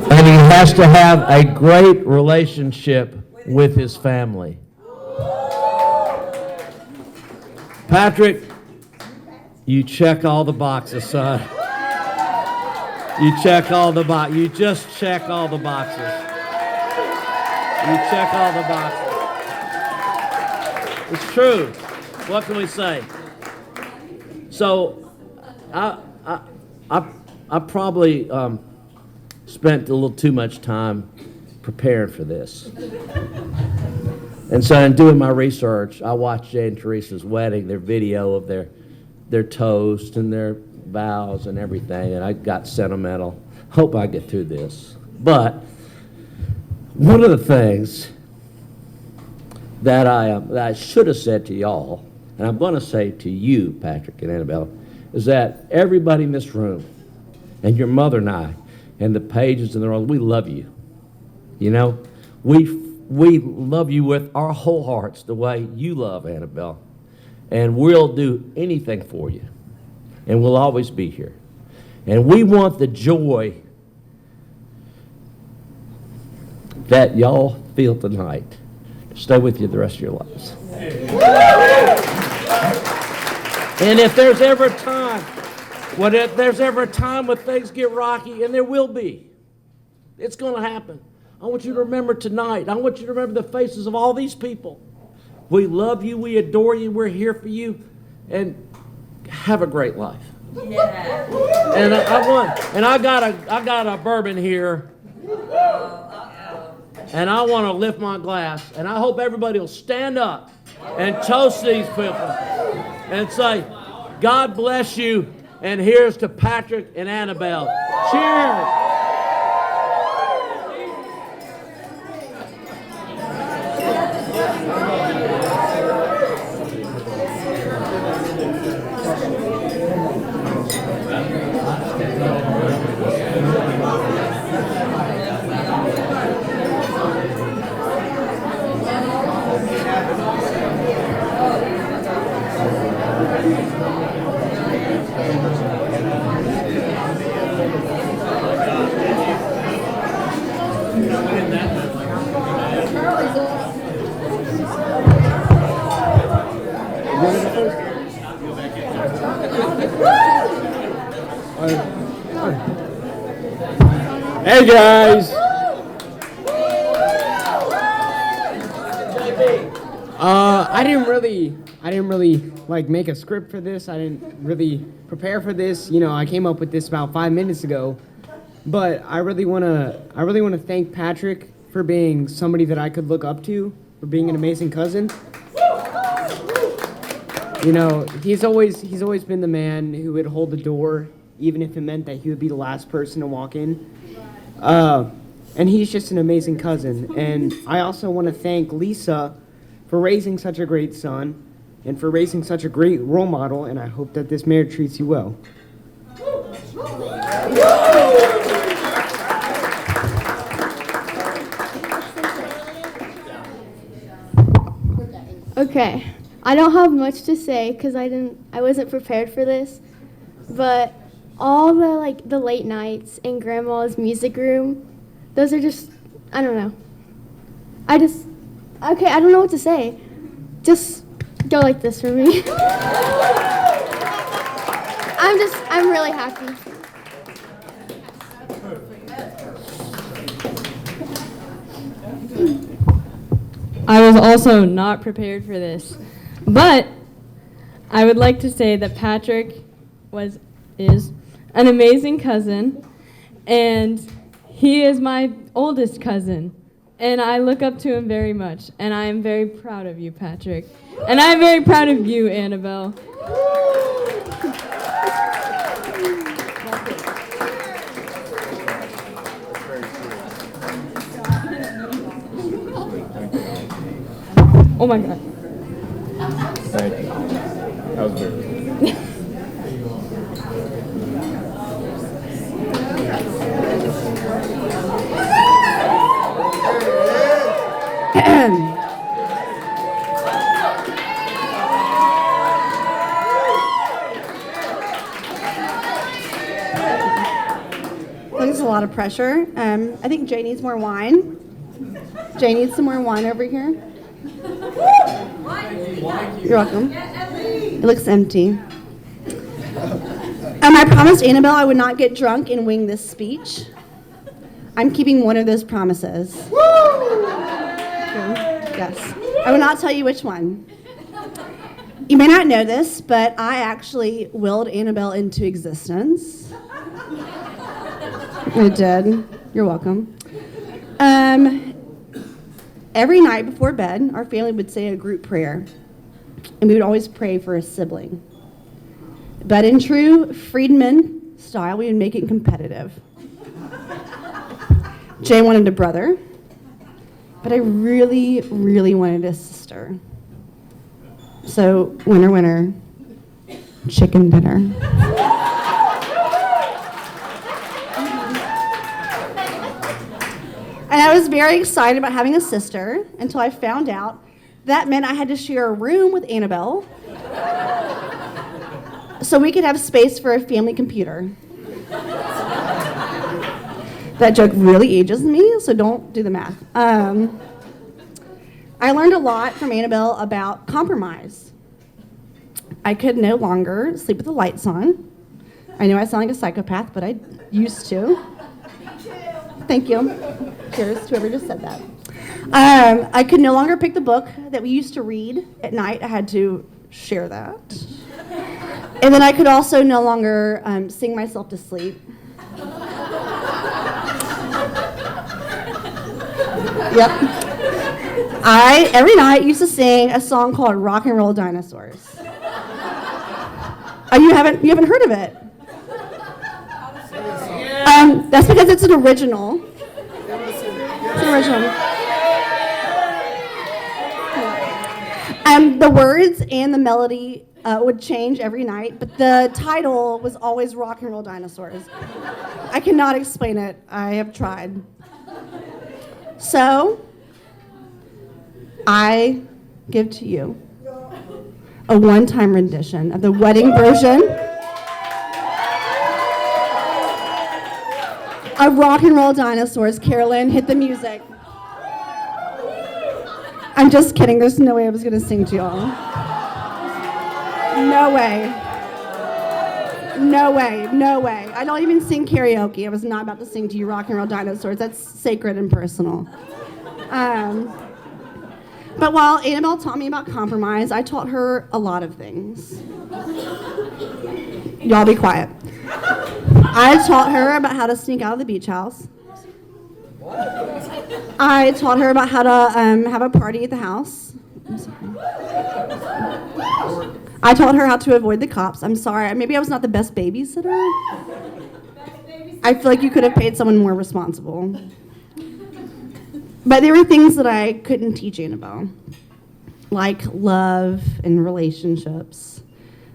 And he has to have a great relationship with his family. Patrick, you check all the boxes, son. You check all the boxes. You just check all the boxes. You check all the boxes. It's true. What can we say? So, I probably spent a little too much time preparing for this. And so in doing my research, I watched Jay and Teresa's wedding, their video of their toast and their vows and everything, and I got sentimental. Hope I get through this. But one of the things that I should have said to y'all, and I'm going to say to you, Patrick and Annabelle, is that everybody in this room, and your mother and I, and the Pages and the Rose, we love you. You know, we love you with our whole hearts the way you love Annabelle. And we'll do anything for you. And we'll always be here. And we want the joy that y'all feel tonight to stay with you the rest of your lives. And if there's ever a time, when things get rocky, and there will be, it's going to happen. I want you to remember tonight. I want you to remember the faces of all these people. We love you. We adore you. We're here for you. And have a great life. Yeah. And I got a bourbon here. And I want to lift my glass. And I hope everybody will stand up and toast these people and say, God bless you. And here's to Patrick and Annabelle. Cheers. Hey guys. I didn't really like make a script for this. I didn't really prepare for this. You know, I came up with this about 5 minutes ago. But I really wanna thank Patrick for being somebody that I could look up to, for being an amazing cousin. You know, he's always been the man who would hold the door, even if it meant that he would be the last person to walk in. And he's just an amazing cousin. And I also want to thank Lisa for raising such a great son and for raising such a great role model, and I hope that this marriage treats you well. Okay, I don't have much to say because I wasn't prepared for this, but all the late nights in Grandma's music room, those are just, I don't know. I don't know what to say. Just go like this for me. I'm really happy. I was also not prepared for this, but I would like to say that Patrick is an amazing cousin, and he is my oldest cousin, and I look up to him very much, and I am very proud of you, Patrick, and I'm very proud of you, Annabelle. Oh my God. Thank you. That was very There's a lot of pressure. I think Jay needs more wine. Jay needs some more wine over here. You're welcome. It looks empty. I promised Annabelle I would not get drunk and wing this speech. I'm keeping one of those promises. Yes. I will not tell you which one. You may not know this, but I actually willed Annabelle into existence. I did. You're welcome. Every night before bed, our family would say a group prayer, and we would always pray for a sibling. But in true Friedman style, we would make it competitive. Jay wanted a brother, but I really, really wanted a sister. So, winner, winner, chicken dinner. And I was very excited about having a sister until I found out that meant I had to share a room with Annabelle so we could have space for a family computer. That joke really ages me, so don't do the math. I learned a lot from Annabelle about compromise. I could no longer sleep with the lights on. I know I sound like a psychopath, but I used to. Thank you. Cheers to whoever just said that. I could no longer pick the book that we used to read at night. I had to share that. And then I could also no longer sing myself to sleep. Yep. I, every night, used to sing a song called Rock and Roll Dinosaurs. Oh, you haven't heard of it? That's because it's an original. It's an original. The words and the melody would change every night, but the title was always Rock and Roll Dinosaurs. I cannot explain it. I have tried. So, I give to you a one-time rendition of the wedding version of Rock and Roll Dinosaurs. Carolyn, hit the music. I'm just kidding. There's no way I was going to sing to y'all. No way. No way. No way. I don't even sing karaoke. I was not about to sing to you Rock and Roll Dinosaurs. That's sacred and personal. But while Annabelle taught me about compromise, I taught her a lot of things. Y'all be quiet. I taught her about how to sneak out of the beach house. I taught her about how to have a party at the house. I'm sorry. I taught her how to avoid the cops. I'm sorry. Maybe I was not the best babysitter. I feel like you could have paid someone more responsible. But there were things that I couldn't teach Annabelle, like love and relationships.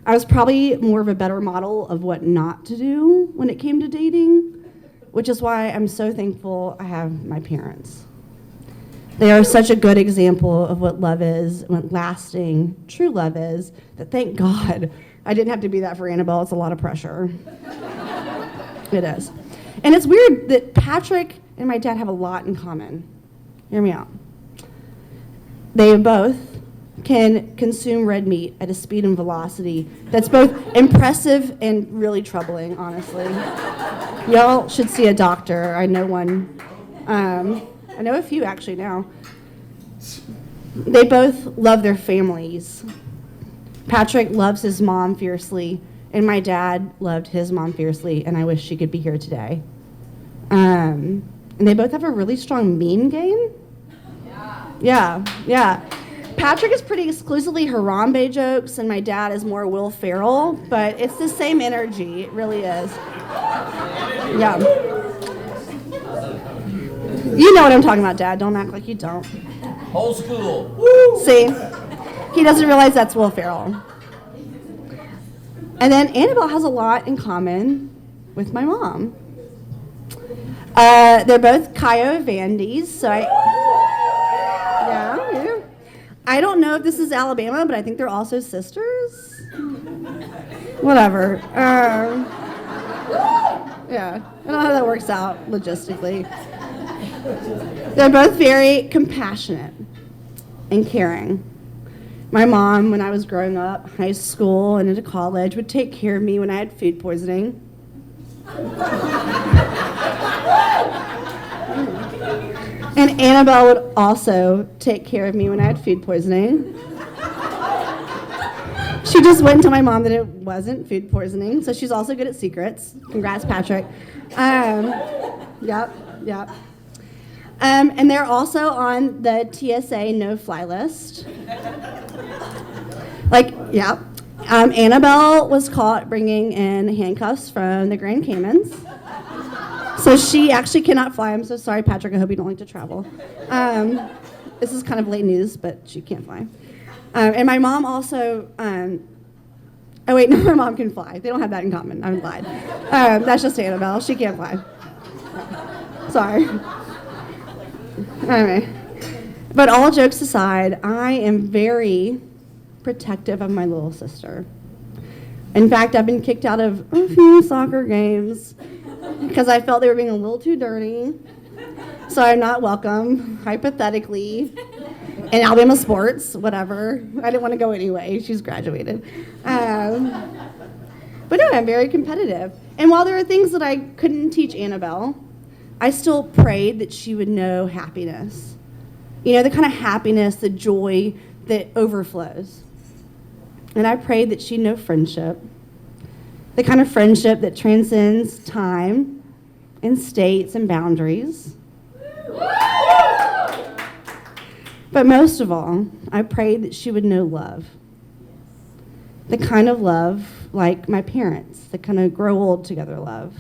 I was probably more of a better model of what not to do when it came to dating, which is why I'm so thankful I have my parents. They are such a good example of what love is, what lasting, true love is, that thank God I didn't have to be that for Annabelle. It's a lot of pressure. It is. And it's weird that Patrick and my dad have a lot in common. Hear me out. They both can consume red meat at a speed and velocity that's both impressive and really troubling, honestly. Y'all should see a doctor. I know one. I know a few actually now. They both love their families. Patrick loves his mom fiercely, and my dad loved his mom fiercely, and I wish she could be here today. And they both have a really strong meme game. Yeah. Patrick is pretty exclusively Harambe jokes, and my dad is more Will Ferrell, but it's the same energy. It really is. Yeah. You know what I'm talking about, Dad. Don't act like you don't. Old school. Woo! See? He doesn't realize that's Will Ferrell. And then Annabelle has a lot in common with my mom. They're both Cayo Vandies, so yeah. I don't know if this is Alabama, but I think they're also sisters. Whatever. Yeah, I don't know how that works out logistically. They're both very compassionate and caring. My mom, when I was growing up, high school and into college, would take care of me when I had food poisoning. And Annabelle would also take care of me when I had food poisoning. She just wouldn't tell my mom that it wasn't food poisoning, so she's also good at secrets. Congrats, Patrick. Yep. And they're also on the TSA no-fly list. Annabelle was caught bringing in handcuffs from the Grand Caymans. So she actually cannot fly. I'm so sorry, Patrick. I hope you don't like to travel. This is kind of late news, but she can't fly. And my mom also, no, her mom can fly. They don't have that in common. I lied. That's just Annabelle. She can't fly. Sorry. Anyway, but all jokes aside, I am very protective of my little sister. In fact, I've been kicked out of a few soccer games because I felt they were being a little too dirty. So I'm not welcome, hypothetically, in Alabama sports, whatever. I didn't want to go anyway. She's graduated. But no, I'm very competitive. And while there are things that I couldn't teach Annabelle, I still prayed that she would know happiness. You know, the kind of happiness, the joy that overflows. And I prayed that she'd know friendship, the kind of friendship that transcends time and states and boundaries. But most of all, I prayed that she would know love. The kind of love like my parents, the kind of grow old together love.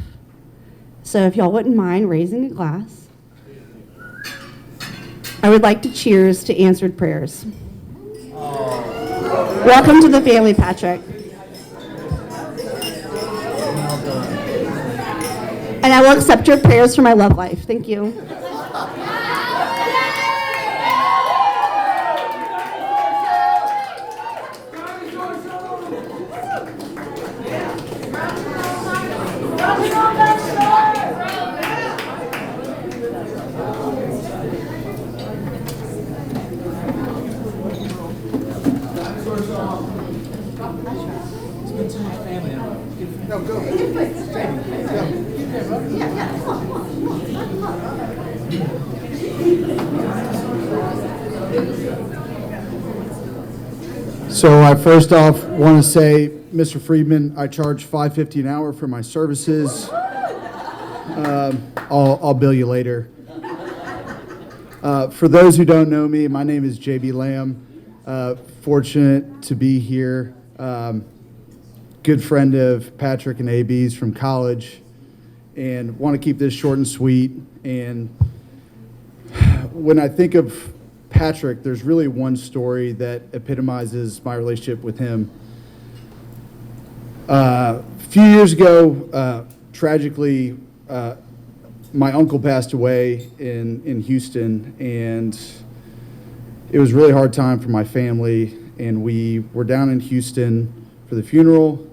So if y'all wouldn't mind raising a glass, I would like to cheers to answered prayers. Welcome to the family, Patrick. And I will accept your prayers for my love life. Thank you. So I first off want to say, Mr. Friedman, I charge $5.50 an hour for my services. I'll bill you later. For those who don't know me, my name is JB Lamb. Fortunate to be here. Good friend of Patrick and AB's from college, and want to keep this short and sweet. And when I think of Patrick, there's really one story that epitomizes my relationship with him. A few years ago, tragically, my uncle passed away in Houston, and it was a really hard time for my family. And we were down in Houston for the funeral,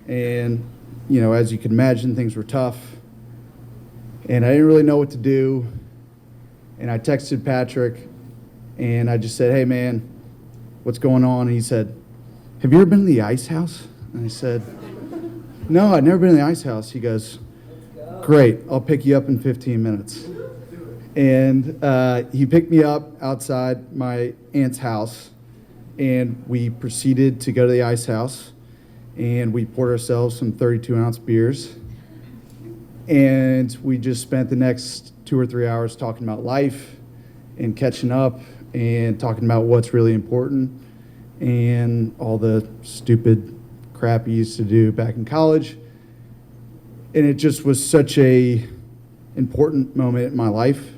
and you know, as you can imagine, things were tough, and I didn't really know what to do. And I texted Patrick, and I just said, "Hey man, what's going on?" And he said, "Have you ever been to the Ice House?" And I said, "No, I've never been to the Ice House." He goes, "Great, I'll pick you up in 15 minutes. And he picked me up outside my aunt's house, and we proceeded to go to the Ice House, and we poured ourselves some 32-ounce beers, and we just spent the next 2 or 3 hours talking about life and catching up and talking about what's really important and all the stupid crap he used to do back in college. And it just was such a important moment in my life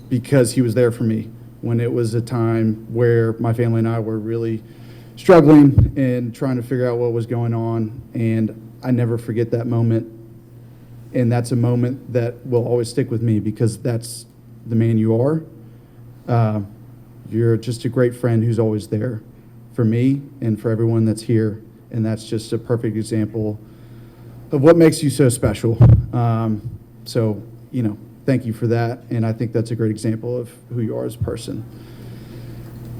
because he was there for me when it was a time where my family and I were really struggling and trying to figure out what was going on. And I never forget that moment. And that's a moment that will always stick with me because that's the man you are. You're just a great friend who's always there for me and for everyone that's here. And that's just a perfect example of what makes you so special. So, you know, thank you for that. And I think that's a great example of who you are as a person.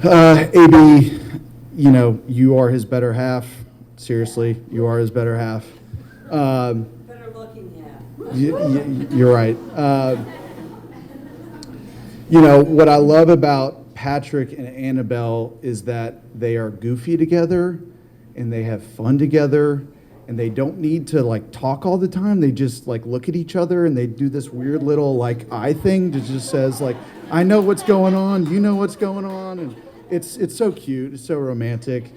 AB, you know, you are his better half. Seriously, you are his better half. Better looking half. You're right. You know, what I love about Patrick and Annabelle is that they are goofy together and they have fun together. And they don't need to like talk all the time. They just like look at each other and they do this weird little like eye thing that just says like, I know what's going on, you know what's going on. And it's so cute, it's so romantic.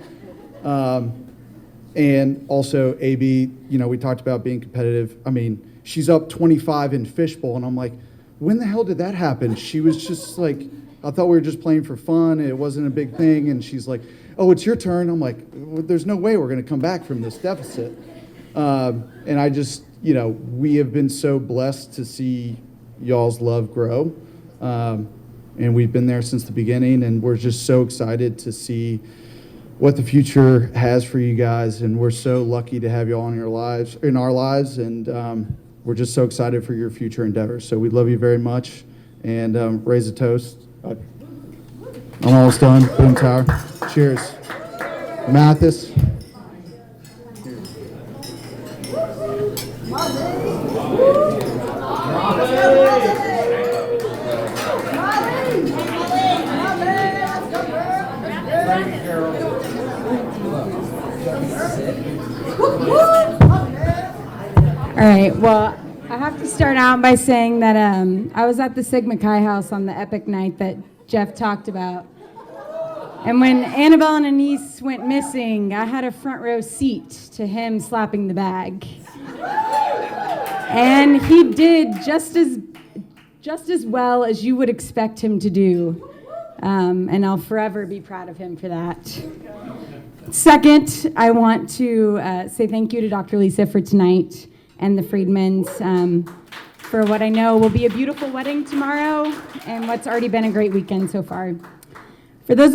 And also AB, you know, we talked about being competitive. I mean, she's up 25 in fishbowl and I'm like, when the hell did that happen? She was just like, I thought we were just playing for fun. It wasn't a big thing. And she's like, oh, it's your turn. I'm like, well, there's no way we're going to come back from this deficit. And I just, you know, we have been so blessed to see, y'all's love grow. And we've been there since the beginning, and we're just so excited to see what the future has for you guys. And we're so lucky to have y'all in our lives, and we're just so excited for your future endeavors. So we love you very much, and raise a toast. I'm almost done. Boom Tower. Cheers. Mathis. All right, well, I have to start out by saying that I was at the Sigma Chi house on the epic night that Jeff talked about. And when Annabelle and Anise went missing, I had a front row seat to him slapping the bag. And he did just as well as you would expect him to do. And I'll forever be proud of him for that. Second, I want to say thank you to Dr. Lisa for tonight and the Friedmans for what I know will be a beautiful wedding tomorrow and what's already been a great weekend so far. For those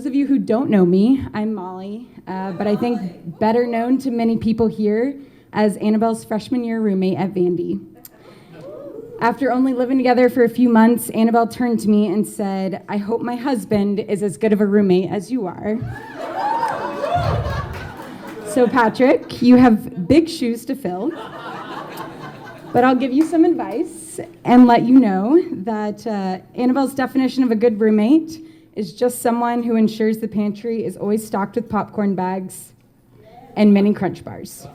of you who don't know me, I'm Molly, but I think better known to many people here as Annabelle's freshman year roommate at Vandy. After only living together for a few months, Annabelle turned to me and said, "I hope my husband is as good of a roommate as you are." So Patrick, you have big shoes to fill, but I'll give you some advice and let you know that Annabelle's definition of a good roommate is just someone who ensures the pantry is always stocked with popcorn bags and mini Crunch bars.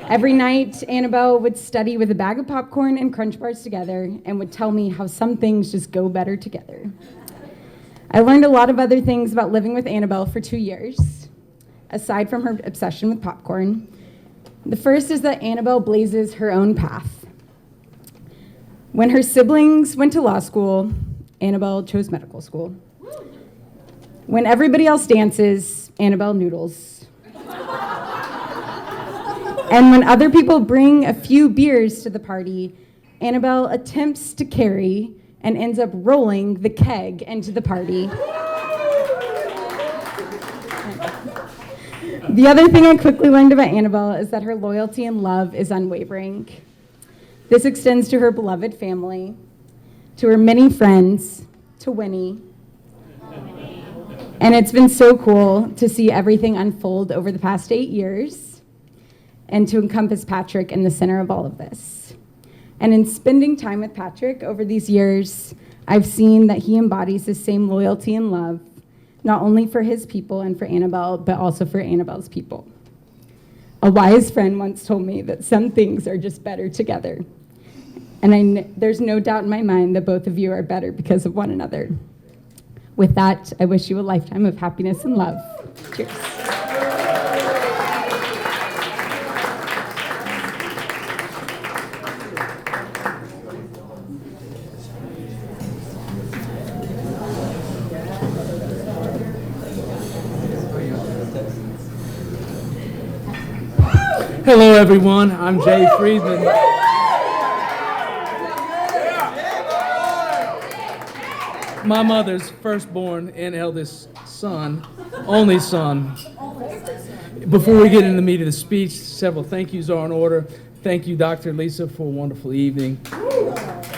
Every night, Annabelle would study with a bag of popcorn and Crunch bars together and would tell me how some things just go better together. I learned a lot of other things about living with Annabelle for 2 years, aside from her obsession with popcorn. The first is that Annabelle blazes her own path. When her siblings went to law school, Annabelle chose medical school. When everybody else dances, Annabelle noodles. And when other people bring a few beers to the party, Annabelle attempts to carry and ends up rolling the keg into the party. The other thing I quickly learned about Annabelle is that her loyalty and love is unwavering. This extends to her beloved family, to her many friends, to Winnie. And it's been so cool to see everything unfold over the past 8 years and to encompass Patrick in the center of all of this. And in spending time with Patrick over these years, I've seen that he embodies the same loyalty and love, not only for his people and for Annabelle, but also for Annabelle's people. A wise friend once told me that some things are just better together. And there's no doubt in my mind that both of you are better because of one another. With that, I wish you a lifetime of happiness and love. Cheers. Hello, everyone. I'm Jay Friedman. My mother's firstborn and eldest son, only son. Before we get into the meat of the speech, several thank yous are in order. Thank you, Dr. Lisa, for a wonderful evening.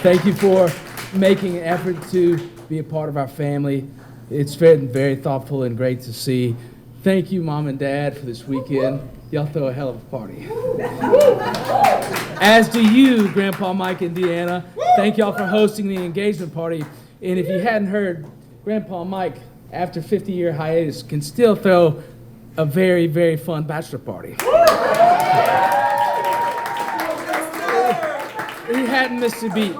Thank you for making an effort to be a part of our family. It's been very thoughtful and great to see. Thank you, Mom and Dad, for this weekend. Y'all throw a hell of a party. As do you, Grandpa Mike and Deanna. Thank y'all for hosting the engagement party. And if you hadn't heard, Grandpa Mike, after 50-year hiatus, can still throw a very, very fun bachelor party. He hadn't missed a beat.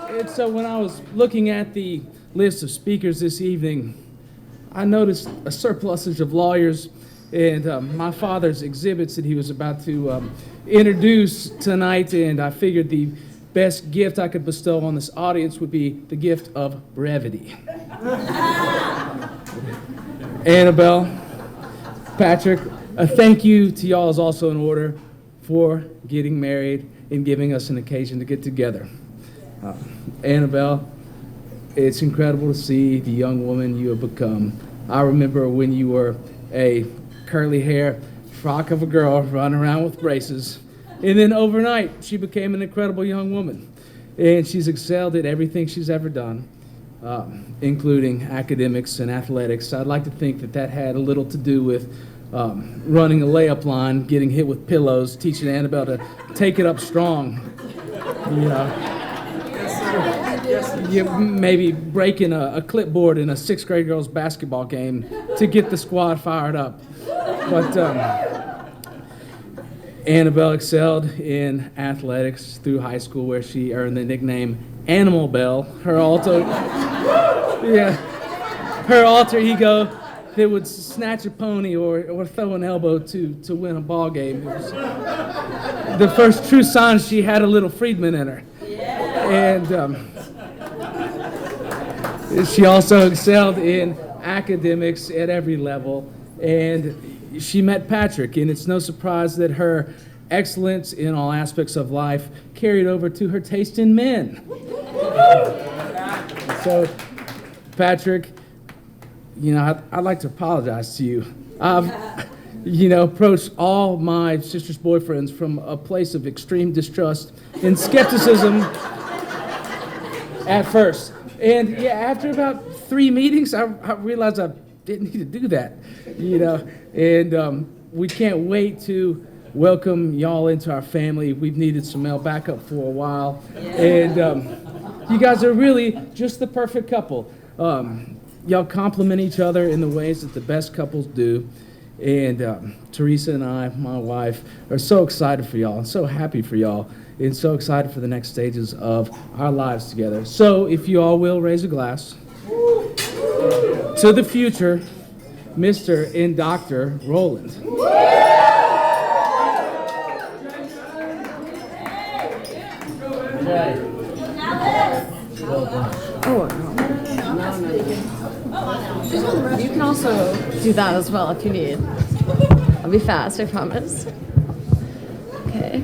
And so when I was looking at the list of speakers this evening, I noticed a surplusage of lawyers and my father's exhibits that he was about to introduce tonight, and I figured the best gift I could bestow on this audience would be the gift of brevity. Annabelle, Patrick, a thank you to y'all is also in order for getting married and giving us an occasion to get together. Annabelle, it's incredible to see the young woman you have become. I remember when you were a curly hair frock of a girl running around with braces, and then overnight she became an incredible young woman, and she's excelled at everything she's ever done, including academics and athletics. I'd like to think that that had a little to do with running a layup line, getting hit with pillows, teaching Annabelle to take it up strong, you know. Maybe breaking a clipboard in a sixth grade girls basketball game to get the squad fired up. But Annabelle excelled in athletics through high school, where she earned the nickname Animal Bell. Her alter ego that would snatch a pony or throw an elbow to win a ball game. It was the first true sign she had a little Friedman in her. And she also excelled in academics at every level, and she met Patrick, and it's no surprise that her excellence in all aspects of life carried over to her taste in men. So, Patrick, you know, I'd like to apologize to you. I've, approached all my sister's boyfriends from a place of extreme distrust and skepticism at first. And yeah, after about 3 meetings, I realized I didn't need to do that, And we can't wait to welcome y'all into our family. We've needed some male backup for a while. And you guys are really just the perfect couple. Y'all complement each other in the ways that the best couples do. And Teresa and I, my wife, are so excited for y'all and so happy for y'all and so excited for the next stages of our lives together. So if you all will raise a glass to the future, Mr. and Dr. Roland. You can also do that as well if you need. I'll be fast, I promise. Okay.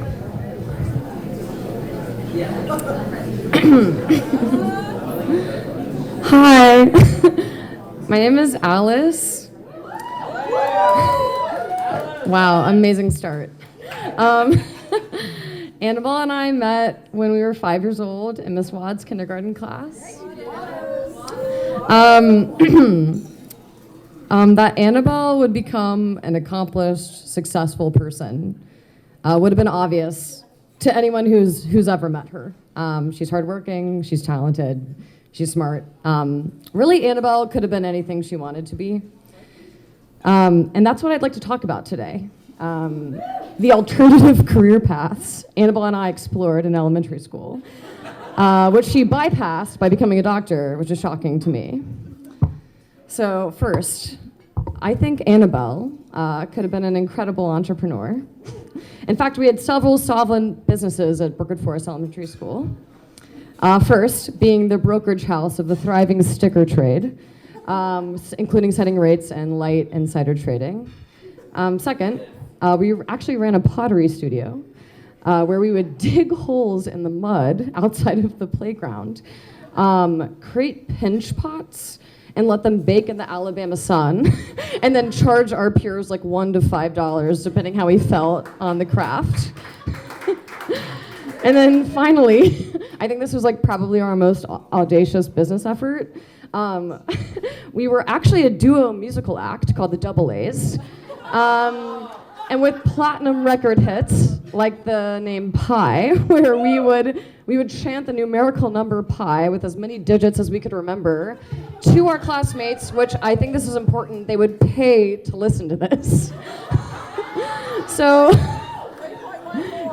Hi. My name is Alice. Wow, amazing start. Annabelle and I met when we were 5 years old in Miss Wadd's kindergarten class. That Annabelle would become an accomplished, successful person would have been obvious to anyone who's ever met her. She's hardworking, she's talented, she's smart. Really, Annabelle could have been anything she wanted to be. And that's what I'd like to talk about today. The alternative career paths Annabelle and I explored in elementary school, which she bypassed by becoming a doctor, which is shocking to me. So first, I think Annabelle could have been an incredible entrepreneur. In fact, we had several solvent businesses at Brookwood Forest Elementary School. First, being the brokerage house of the thriving sticker trade, including setting rates and light and cider trading. Second, we actually ran a pottery studio where we would dig holes in the mud outside of the playground, create pinch pots, and let them bake in the Alabama sun, and then charge our peers like $1 to $5, depending how we felt on the craft. And then finally, I think this was like probably our most audacious business effort. We were actually a duo musical act called the Double A's. And with platinum record hits, like the name Pi, where we would chant the numerical number pi with as many digits as we could remember to our classmates, which I think this is important, they would pay to listen to this. So,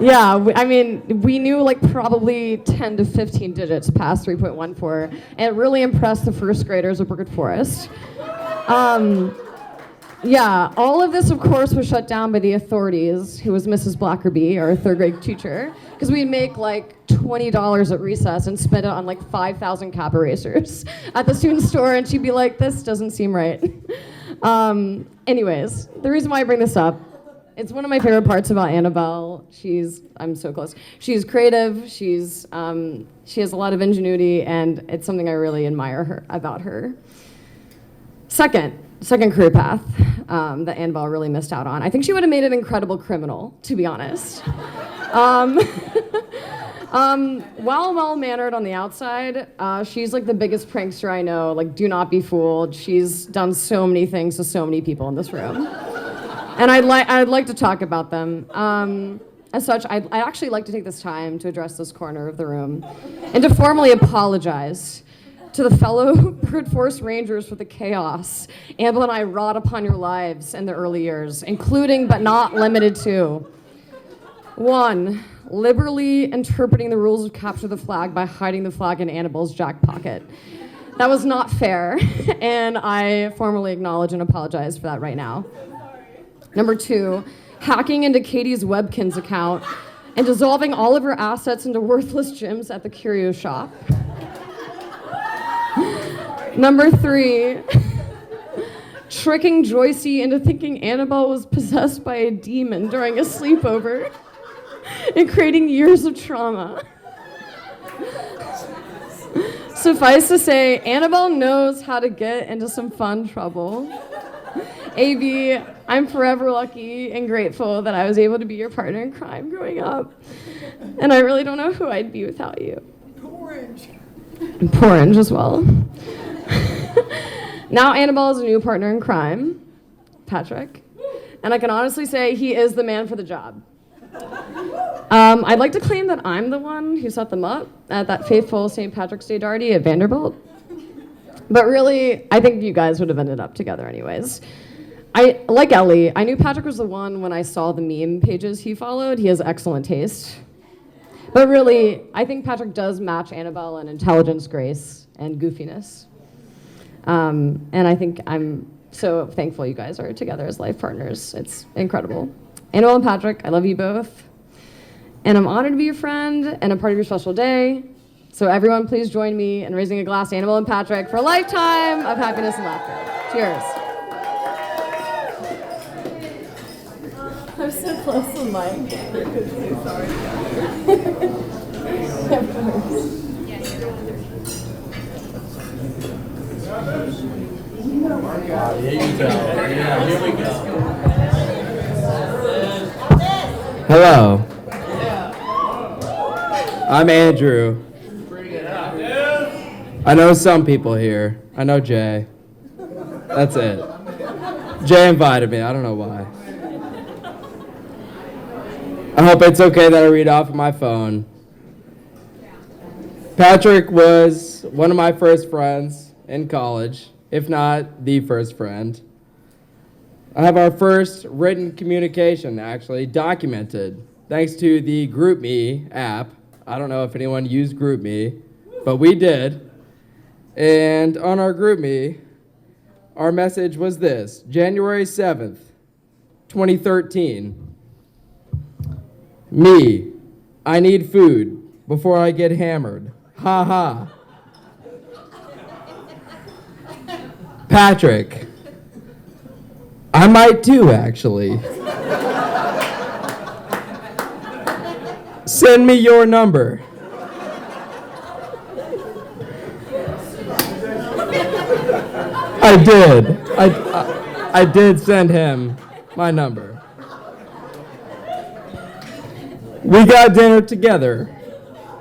yeah, we knew like probably 10 to 15 digits past 3.14, and it really impressed the first graders of Brookwood Forest. Yeah, all of this, of course, was shut down by the authorities, who was Mrs. Blackerby, our third grade teacher, because we'd make like $20 at recess and spend it on like 5,000 cap erasers at the student store, and she'd be like, this doesn't seem right. Anyways, the reason why I bring this up It's one of my favorite parts about Annabelle. I'm so close. She's creative. She has a lot of ingenuity, and it's something I really admire about her. Second career path that Annabelle really missed out on. I think she would have made an incredible criminal, to be honest. While well-mannered on the outside, she's like the biggest prankster I know. Like, do not be fooled. She's done so many things to so many people in this room. And I'd like to talk about them. As such, I'd actually like to take this time to address this corner of the room and to formally apologize to the fellow brute force rangers for the chaos Annabelle and I wrought upon your lives in the early years, including but not limited to 1, liberally interpreting the rules of capture the flag by hiding the flag in Annabelle's jack pocket. That was not fair, and I formally acknowledge and apologize for that right now. Number 2, hacking into Katie's Webkins account and dissolving all of her assets into worthless gems at the curio shop. Number 3, tricking Joycey into thinking Annabelle was possessed by a demon during a sleepover and creating years of trauma. Suffice to say, Annabelle knows how to get into some fun trouble. AB, I'm forever lucky and grateful that I was able to be your partner in crime growing up. And I really don't know who I'd be without you. Orange. And Porridge as well. Now Annabelle is a new partner in crime, Patrick. And I can honestly say he is the man for the job. I'd like to claim that I'm the one who set them up at that fateful St. Patrick's Day party at Vanderbilt. But really, I think you guys would have ended up together anyways. Like Ellie, I knew Patrick was the one when I saw the meme pages he followed. He has excellent taste. But really, I think Patrick does match Annabelle in intelligence, grace, and goofiness. And I think I'm so thankful you guys are together as life partners. It's incredible. Annabelle and Patrick, I love you both. And I'm honored to be your friend and a part of your special day. So everyone, please join me in raising a glass to Annabelle and Patrick for a lifetime of happiness and laughter. Cheers. I'm so close to Mike. I'm sorry. Here you go. Yeah, here we go. Hello. I'm Andrew. I know some people here. I know Jay. That's it. Jay invited me. I don't know why. I hope it's okay that I read off of my phone. Patrick was one of my first friends in college, if not the first friend. I have our first written communication actually documented thanks to the GroupMe app. I don't know if anyone used GroupMe, but we did. And on our GroupMe, our message was this: January 7th, 2013. Me, I need food before I get hammered. Ha ha. Patrick, I might too, actually. Send me your number. I did. I did send him my number. We got dinner together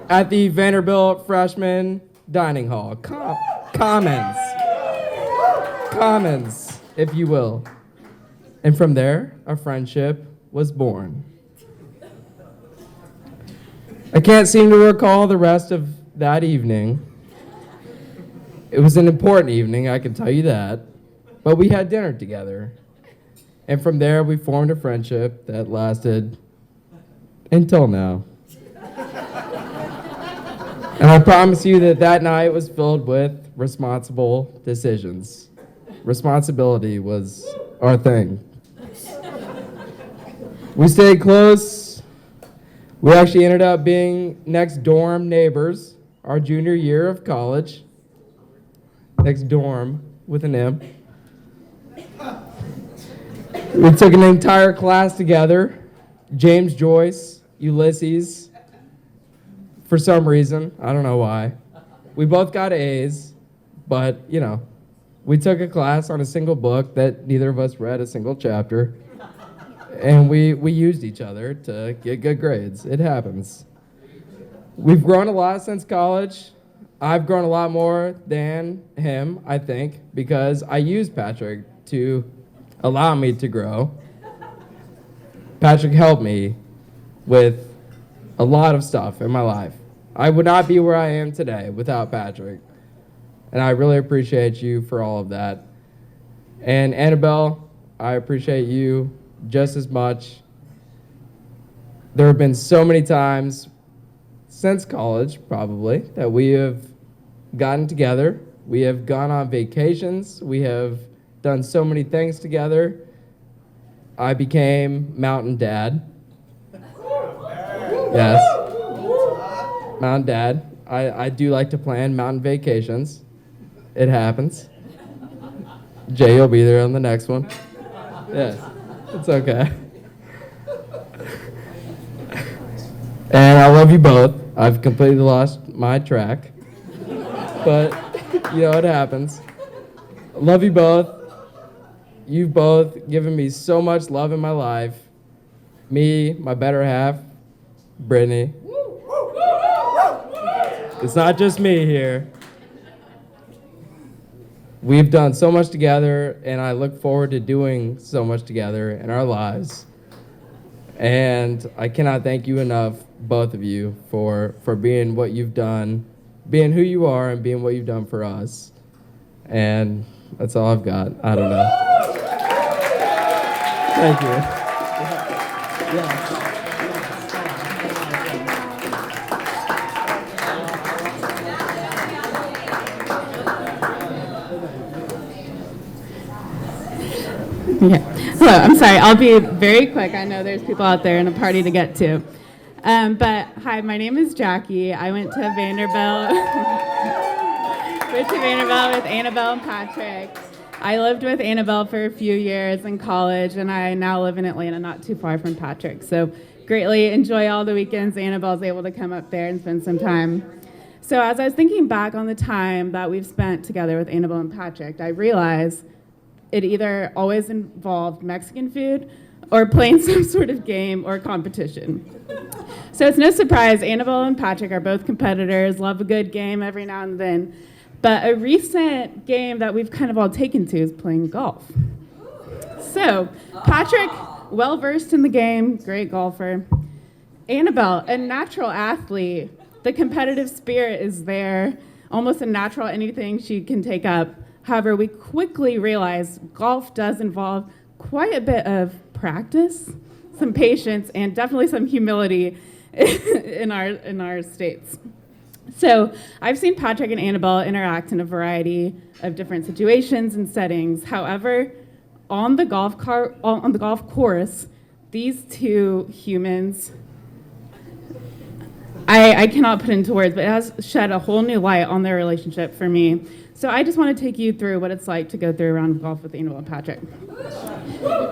at the Vanderbilt Freshman Dining Hall. Commons, if you will. And from there, a friendship was born. I can't seem to recall the rest of that evening. It was an important evening, I can tell you that. But we had dinner together. And from there, we formed a friendship that lasted until now. And I promise you that that night was filled with responsible decisions. Responsibility was our thing. We stayed close. We actually ended up being next dorm neighbors our junior year of college. Next dorm with an M. We took an entire class together. James Joyce, Ulysses, for some reason, I don't know why. We both got A's, but, you know, we took a class on a single book that neither of us read a single chapter, and we used each other to get good grades. It happens. We've grown a lot since college. I've grown a lot more than him, I think, because I used Patrick to allow me to grow. Patrick helped me with a lot of stuff in my life. I would not be where I am today without Patrick. And I really appreciate you for all of that. And Annabelle, I appreciate you just as much. There have been so many times since college, probably, that we have gotten together. We have gone on vacations. We have done so many things together. I became Mountain Dad. Yes. Mountain Dad. I do like to plan mountain vacations. It happens. Jay, you'll be there on the next one. Yes, it's okay. And I love you both. I've completely lost my track. But, you know, it happens. I love you both. You've both given me so much love in my life. Me, my better half, Brittany. It's not just me here. We've done so much together, and I look forward to doing so much together in our lives. And I cannot thank you enough, both of you, for being what you've done, being who you are, and being what you've done for us. And that's all I've got. I don't know. Thank you. Okay. Hello, I'm sorry. I'll be very quick. I know there's people out there and a party to get to. But hi, my name is Jackie. I went to Vanderbilt. With Annabelle and Patrick. I lived with Annabelle for a few years in college, and I now live in Atlanta, not too far from Patrick. So greatly enjoy all the weekends Annabelle's able to come up there and spend some time. So as I was thinking back on the time that we've spent together with Annabelle and Patrick, I realized it either always involved Mexican food or playing some sort of game or competition. So it's no surprise Annabelle and Patrick are both competitors, love a good game every now and then. But a recent game that we've kind of all taken to is playing golf. So Patrick, well-versed in the game, great golfer. Annabelle, a natural athlete. The competitive spirit is there, almost a natural anything she can take up. However, we quickly realized golf does involve quite a bit of practice, some patience, and definitely some humility in our states. So I've seen Patrick and Annabelle interact in a variety of different situations and settings. However, on the golf course, these two humans, I cannot put into words, but it has shed a whole new light on their relationship for me. So I just want to take you through what it's like to go through a round of golf with Annabelle and Patrick.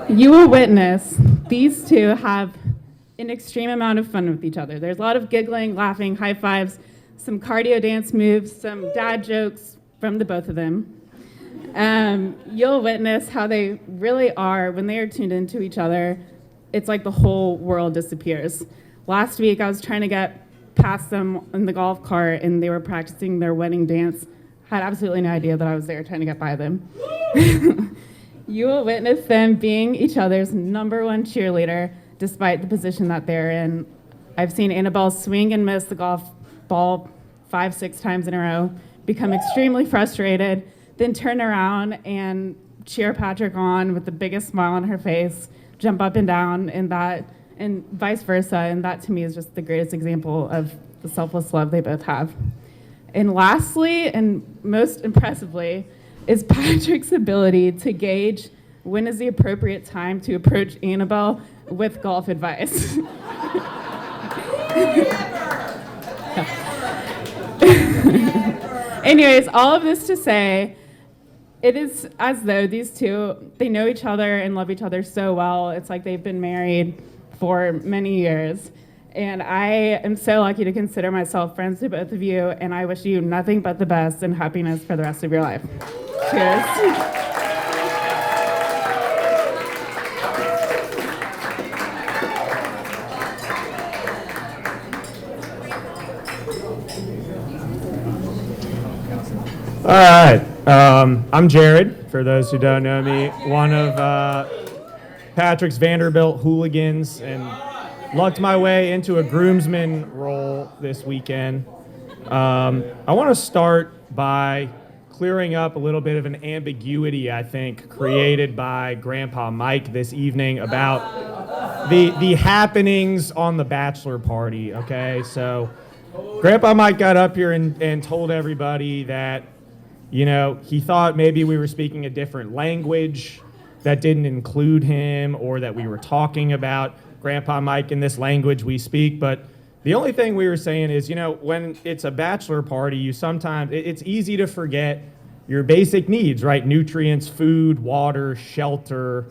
You will witness these two have an extreme amount of fun with each other. There's a lot of giggling, laughing, high fives, some cardio dance moves, some dad jokes from the both of them. You'll witness how they really are, when they are tuned into each other, it's like the whole world disappears. Last week, I was trying to get past them in the golf cart, and they were practicing their wedding dance. Had absolutely no idea that I was there trying to get by them. You will witness them being each other's number one cheerleader, despite the position that they're in. I've seen Annabelle swing and miss the golf ball 5-6 times in a row, become extremely frustrated, then turn around and cheer Patrick on with the biggest smile on her face, jump up and down, and vice versa. And that to me is just the greatest example of the selfless love they both have. And lastly, and most impressively, is Patrick's ability to gauge when is the appropriate time to approach Annabelle with golf advice. Anyways, all of this to say, it is as though these two, they know each other and love each other so well. It's like they've been married for many years. And I am so lucky to consider myself friends with both of you, and I wish you nothing but the best and happiness for the rest of your life. Cheers. All right. I'm Jared, for those who don't know me, one of Patrick's Vanderbilt hooligans, and lucked my way into a groomsman role this weekend. I want to start by clearing up a little bit of an ambiguity, I think, created by Grandpa Mike this evening about the happenings on the bachelor party, okay? So Grandpa Mike got up here and told everybody that, you know, he thought maybe we were speaking a different language that didn't include him, or that we were talking about Grandpa Mike in this language we speak. But the only thing we were saying is, you know, when it's a bachelor party, you sometimes, it's easy to forget your basic needs, right? Nutrients, food, water, shelter.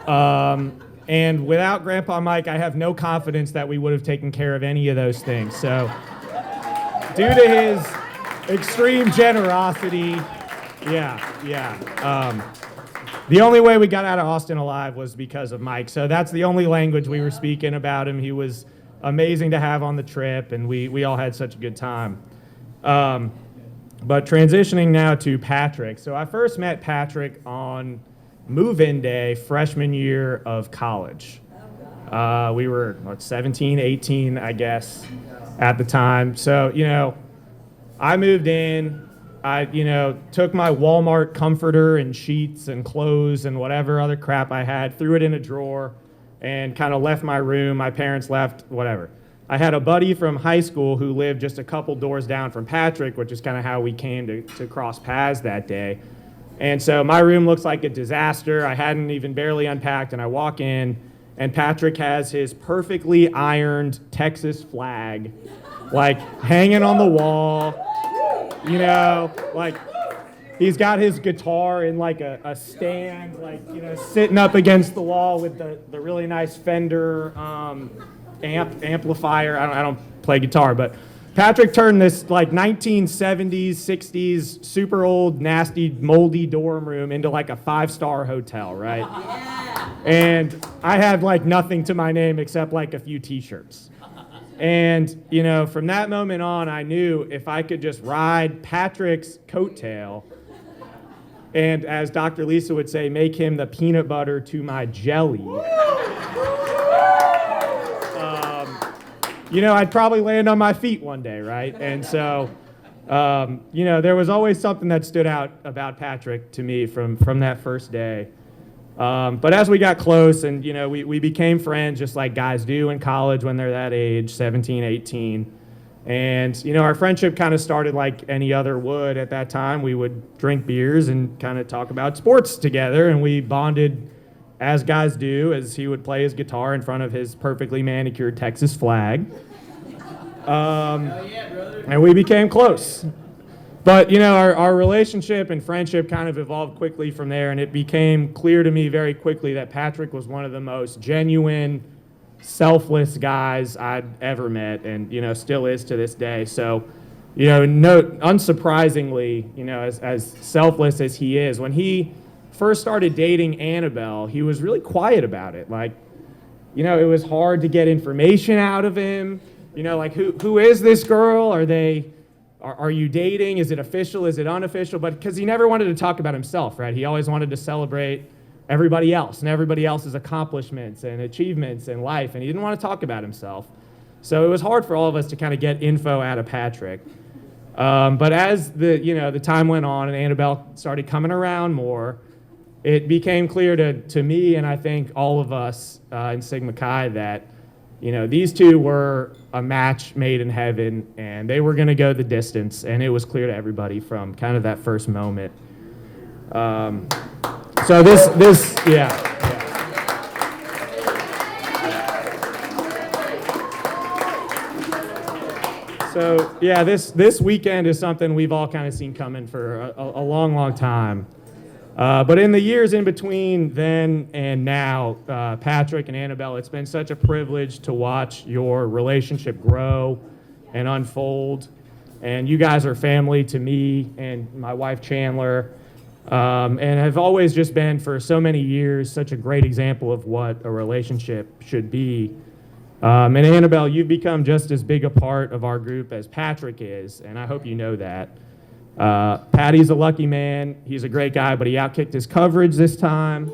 And without Grandpa Mike, I have no confidence that we would have taken care of any of those things. So due to his extreme generosity, the only way we got out of Austin alive was because of Mike. So that's the only language we were speaking about him. He was amazing to have on the trip, and we all had such a good time. But transitioning now to Patrick. So I first met Patrick on move-in day, freshman year of college. We were, 17, 18, I guess, at the time. So, you know, I moved in. I, took my Walmart comforter and sheets and clothes and whatever other crap I had, threw it in a drawer, and kind of left my room. My parents left, whatever. I had a buddy from high school who lived just a couple doors down from Patrick, which is kind of how we came to cross paths that day. And so my room looks like a disaster. I hadn't even barely unpacked, and I walk in, and Patrick has his perfectly ironed Texas flag, like, hanging on the wall. Like, he's got his guitar in like a stand, like, sitting up against the wall with the really nice Fender amplifier. I don't play guitar, but Patrick turned this like 1970s, 60s, super old, nasty, moldy dorm room into like a 5-star hotel, right? Yeah. And I had like nothing to my name except like a few t-shirts. And, from that moment on, I knew if I could just ride Patrick's coattail and, as Dr. Lisa would say, make him the peanut butter to my jelly, I'd probably land on my feet one day, right? And so, there was always something that stood out about Patrick to me from that first day. But as we got close and, we became friends just like guys do in college when they're that age, 17, 18. And, our friendship kind of started like any other would at that time. We would drink beers and kind of talk about sports together, and we bonded as guys do, as he would play his guitar in front of his perfectly manicured Texas flag. And we became close. But, our relationship and friendship kind of evolved quickly from there, and it became clear to me very quickly that Patrick was one of the most genuine, selfless guys I'd ever met, and, still is to this day. So, unsurprisingly, as selfless as he is, when he first started dating Annabelle, he was really quiet about it. Like, it was hard to get information out of him. Like, who is this girl? Are you dating? Is it official? Is it unofficial? But because he never wanted to talk about himself, right? He always wanted to celebrate everybody else and everybody else's accomplishments and achievements in life, and he didn't want to talk about himself. So it was hard for all of us to kind of get info out of Patrick. But as the time went on and Annabelle started coming around more, it became clear to me and I think all of us in Sigma Chi that these two were a match made in heaven, and they were going to go the distance, and it was clear to everybody from kind of that first moment. So this. So, this weekend is something we've all kind of seen coming for a long, long time. But in the years in between then and now, Patrick and Annabelle, it's been such a privilege to watch your relationship grow and unfold. And you guys are family to me and my wife Chandler, and have always just been for so many years such a great example of what a relationship should be. And Annabelle, you've become just as big a part of our group as Patrick is, and I hope you know that. Patty's a lucky man. He's a great guy, but he outkicked his coverage this time.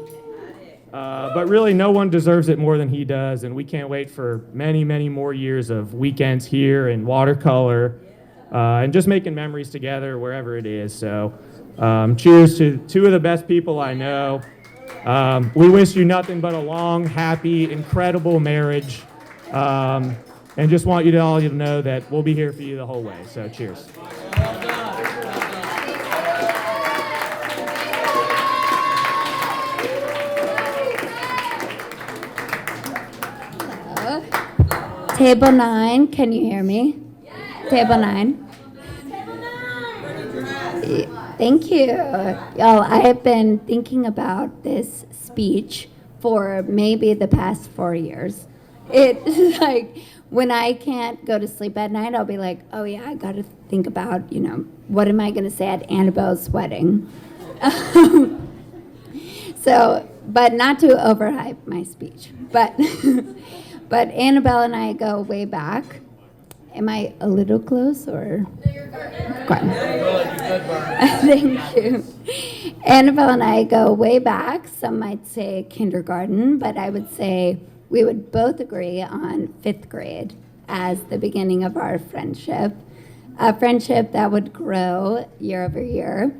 But really, no one deserves it more than he does, and we can't wait for many, many more years of weekends here in watercolor and just making memories together wherever it is. So cheers to two of the best people I know. We wish you nothing but a long, happy, incredible marriage. And just want you to all to know that we'll be here for you the whole way. So cheers. Table 9, can you hear me? Yes. Table 9. Thank you. Y'all, I have been thinking about this speech for maybe the past 4 years. It's like when I can't go to sleep at night, I'll be like, oh yeah, I got to think about, what am I going to say at Annabelle's wedding? So, but not to overhype my speech, but Annabelle and I go way back. Am I a little close or? Thank you. Annabelle and I go way back. Some might say kindergarten, but I would say we would both agree on 5th grade as the beginning of our friendship. A friendship that would grow year over year.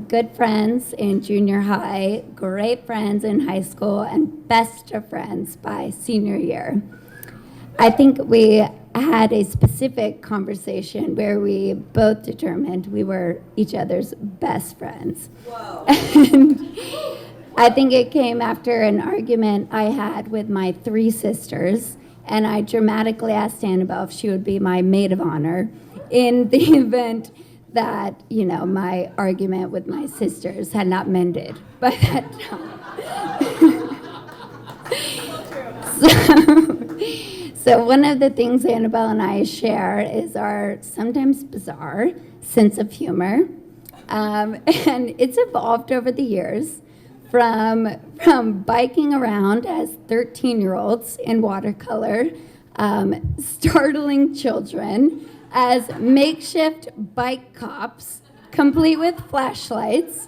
Good friends in junior high, great friends in high school, and best of friends by senior year. I think we had a specific conversation where we both determined we were each other's best friends. Whoa. And I think it came after an argument I had with my 3 sisters, and I dramatically asked Annabelle if she would be my maid of honor in the event that, my argument with my sisters had not mended by that time. So one of the things Annabelle and I share is our sometimes bizarre sense of humor. And it's evolved over the years from biking around as 13-year-olds in watercolor, startling children, as makeshift bike cops, complete with flashlights,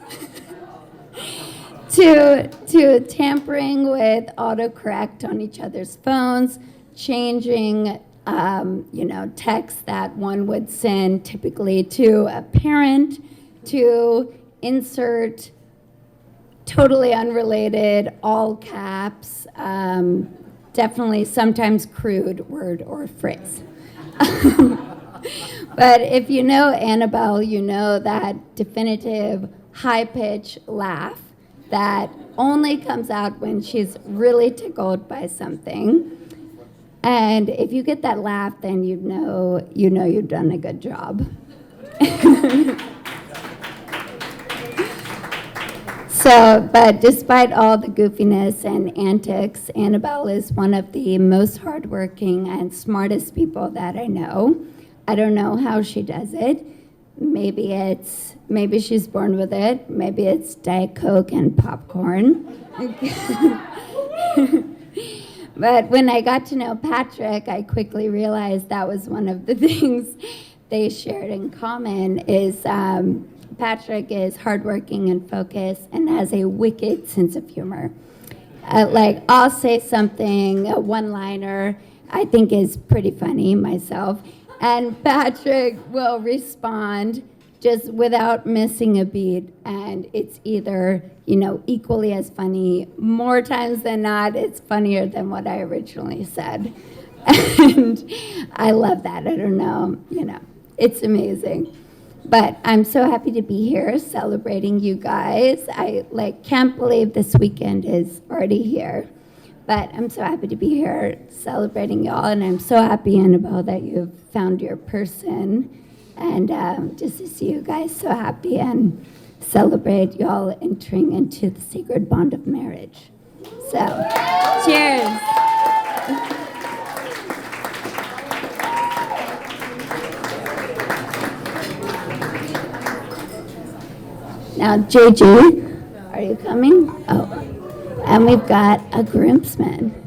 to tampering with autocorrect on each other's phones, changing, texts that one would send typically to a parent, to insert totally unrelated, all caps, definitely sometimes crude word or phrase. But if you know Annabelle, you know that definitive high-pitch laugh that only comes out when she's really tickled by something. And if you get that laugh, then you know you've done a good job. So, but despite all the goofiness and antics, Annabelle is one of the most hardworking and smartest people that I know. I don't know how she does it. Maybe she's born with it. Maybe it's Diet Coke and popcorn. But when I got to know Patrick, I quickly realized that was one of the things they shared in common is Patrick is hardworking and focused and has a wicked sense of humor. I'll say something, a one-liner I think is pretty funny myself, and Patrick will respond just without missing a beat, and it's either, equally as funny. More times than not, it's funnier than what I originally said. And I love that. I don't know, it's amazing. But I'm so happy to be here celebrating you guys. I can't believe this weekend is already here. But I'm so happy to be here celebrating y'all, and I'm so happy, Annabelle, that you've found your person. And just to see you guys so happy and celebrate y'all entering into the sacred bond of marriage. So, cheers. Now, JJ, are you coming? Oh, and we've got a groomsman.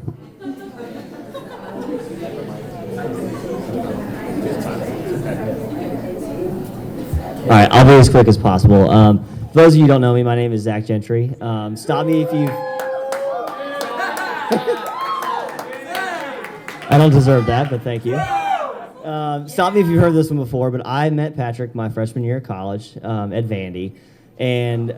All right, I'll be as quick as possible. For those of you who don't know me, my name is Zach Gentry. Stop me if you... I don't deserve that, but thank you. Stop me if you've heard this one before, but I met Patrick my freshman year of college at Vandy, and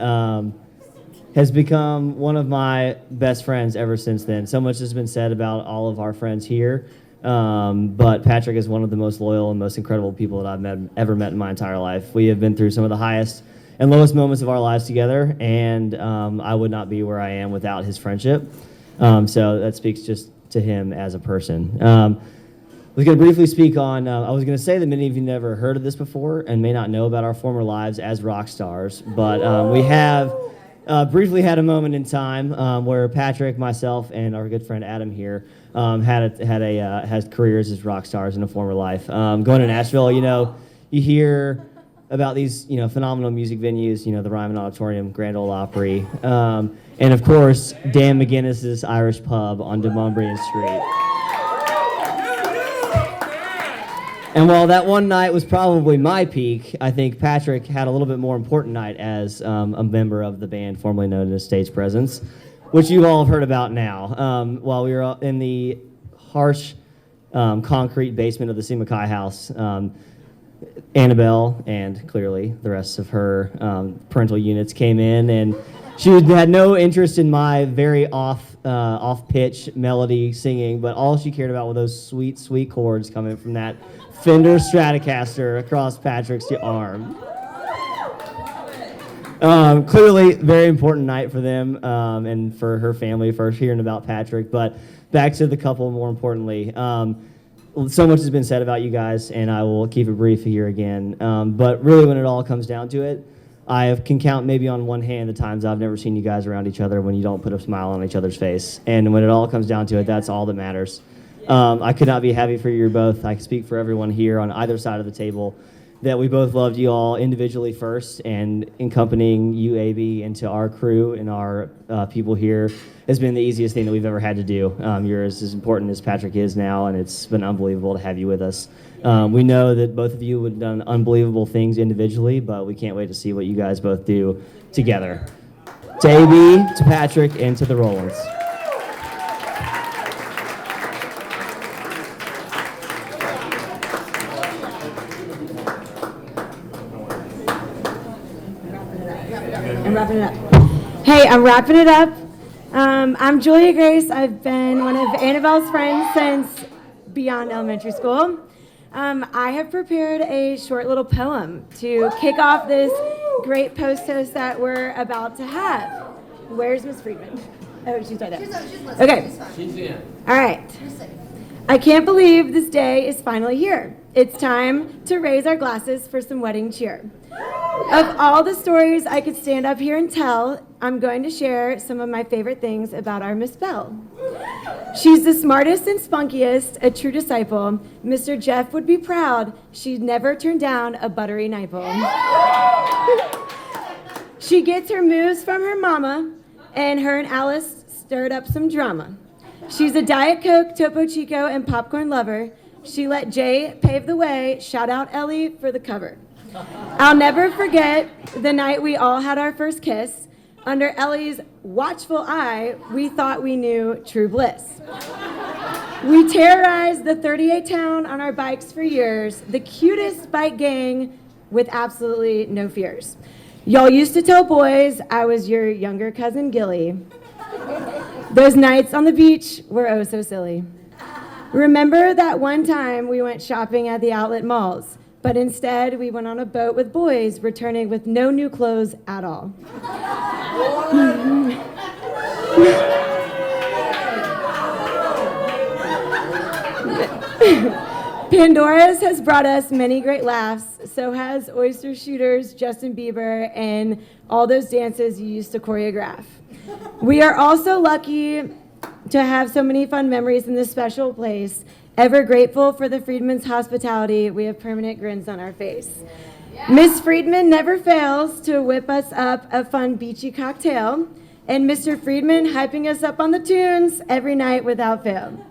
has become one of my best friends ever since then. So much has been said about all of our friends here, but Patrick is one of the most loyal and most incredible people that I've ever met in my entire life. We have been through some of the highest and lowest moments of our lives together, and I would not be where I am without his friendship. So that speaks just to him as a person. I was going to briefly speak on, I was going to say that many of you never heard of this before and may not know about our former lives as rock stars, but we have briefly had a moment in time where Patrick, myself, and our good friend Adam here had careers as rock stars in a former life. Going to Nashville, you hear about these, phenomenal music venues, the Ryman Auditorium, Grand Ole Opry, and of course, Dan McGinnis's Irish Pub on Demumbrian Street. And while that one night was probably my peak, I think Patrick had a little bit more important night as a member of the band formerly known as Stage Presence, which you all have heard about now. While we were in the harsh concrete basement of the Mackay house, Annabelle and clearly the rest of her parental units came in, and she had no interest in my very off-pitch melody singing, but all she cared about were those sweet, sweet chords coming from that Fender Stratocaster across Patrick's arm. Clearly, very important night for them and for her family for hearing about Patrick. But back to the couple, more importantly. So much has been said about you guys, and I will keep it brief here again. But really, when it all comes down to it, I can count maybe on one hand the times I've never seen you guys around each other when you don't put a smile on each other's face. And when it all comes down to it, that's all that matters. I could not be happy for you both. I can speak for everyone here on either side of the table that we both loved you all individually first, and accompanying you, AB, into our crew and our people here has been the easiest thing that we've ever had to do. You're as important as Patrick is now, and it's been unbelievable to have you with us. We know that both of you have done unbelievable things individually, but we can't wait to see what you guys both do together. To AB, to Patrick, and to the Rollins. I'm wrapping it up. Hey, I'm wrapping it up. I'm Julia Grace. I've been one of Annabelle's friends since beyond elementary school. I have prepared a short little poem to kick off this great post-host that we're about to have. Where's Miss Friedman? Oh, she's right there. Okay. She's in. All right. I can't believe this day is finally here. It's time to raise our glasses for some wedding cheer. Of all the stories I could stand up here and tell, I'm going to share some of my favorite things about our Miss Belle. She's the smartest and spunkiest, a true disciple. Mr. Jeff would be proud. She'd never turn down a buttery nipple. She gets her moves from her mama, and her and Alice stirred up some drama. She's a Diet Coke, Topo Chico, and popcorn lover. She let Jay pave the way. Shout out Ellie for the cover. I'll never forget the night we all had our first kiss. Under Ellie's watchful eye, we thought we knew true bliss. We terrorized the 38 town on our bikes for years, the cutest bike gang with absolutely no fears. Y'all used to tell boys I was your younger cousin Gilly. Those nights on the beach were oh so silly. Remember that one time we went shopping at the outlet malls? But instead, we went on a boat with boys, returning with no new clothes at all. Pandora's has brought us many great laughs. So has Oyster Shooters, Justin Bieber, and all those dances you used to choreograph. We are also lucky to have so many fun memories in this special place. Ever grateful for the Friedman's hospitality, we have permanent grins on our face. Miss Friedman never fails to whip us up a fun beachy cocktail, and Mr. Friedman hyping us up on the tunes every night without fail.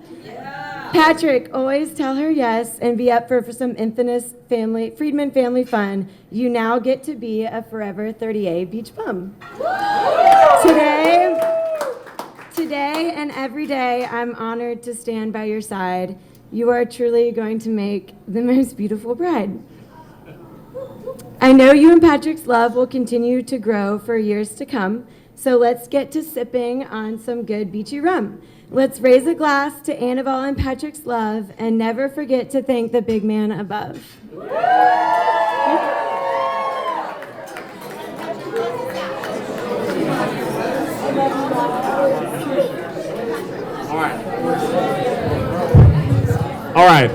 Patrick, always tell her yes and be up for some infamous Friedman family fun. You now get to be a forever 30A beach bum. Today and every day, I'm honored to stand by your side. You are truly going to make the most beautiful bride. I know you and Patrick's love will continue to grow for years to come, so let's get to sipping on some good beachy rum. Let's raise a glass to Annabelle and Patrick's love, and never forget to thank the big man above. All right.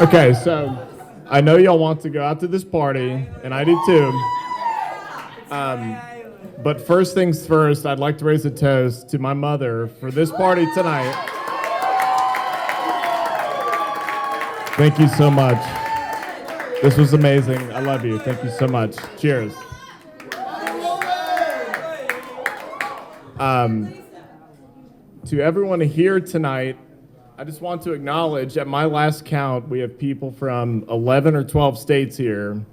Okay, so I know y'all want to go out to this party, and I do too. But first things first, I'd like to raise a toast to my mother for this party tonight. Thank you so much. This was amazing. I love you. Thank you so much. Cheers. To everyone here tonight, I just want to acknowledge, at my last count, we have people from 11 or 12 states here,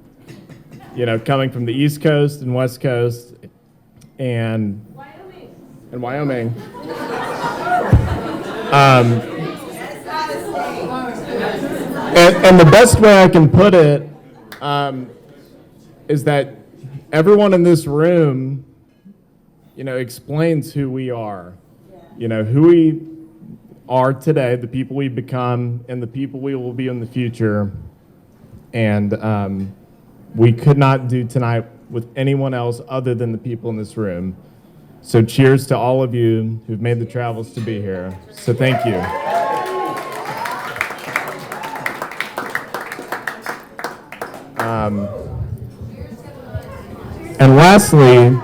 coming from the East Coast and West Coast and Wyoming. And the best way I can put it is that everyone in this room, explains who we are, who we are today, the people we've become, and the people we will be in the future. And we could not do tonight with anyone else other than the people in this room. So cheers to all of you who've made the travels to be here. So thank you. And lastly,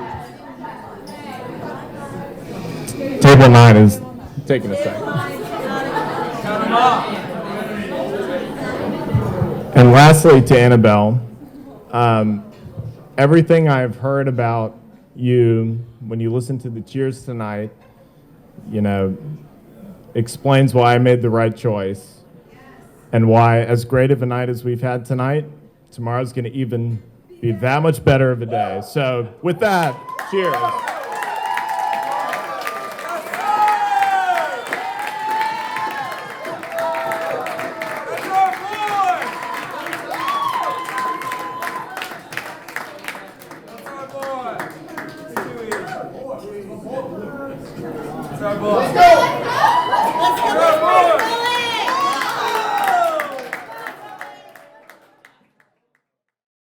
table 9 is taking a second. And lastly, to Annabelle, everything I've heard about you when you listen to the cheers tonight, explains why I made the right choice and why, as great of a night as we've had tonight, tomorrow's going to even be that much better of a day. So with that, cheers. Let's go!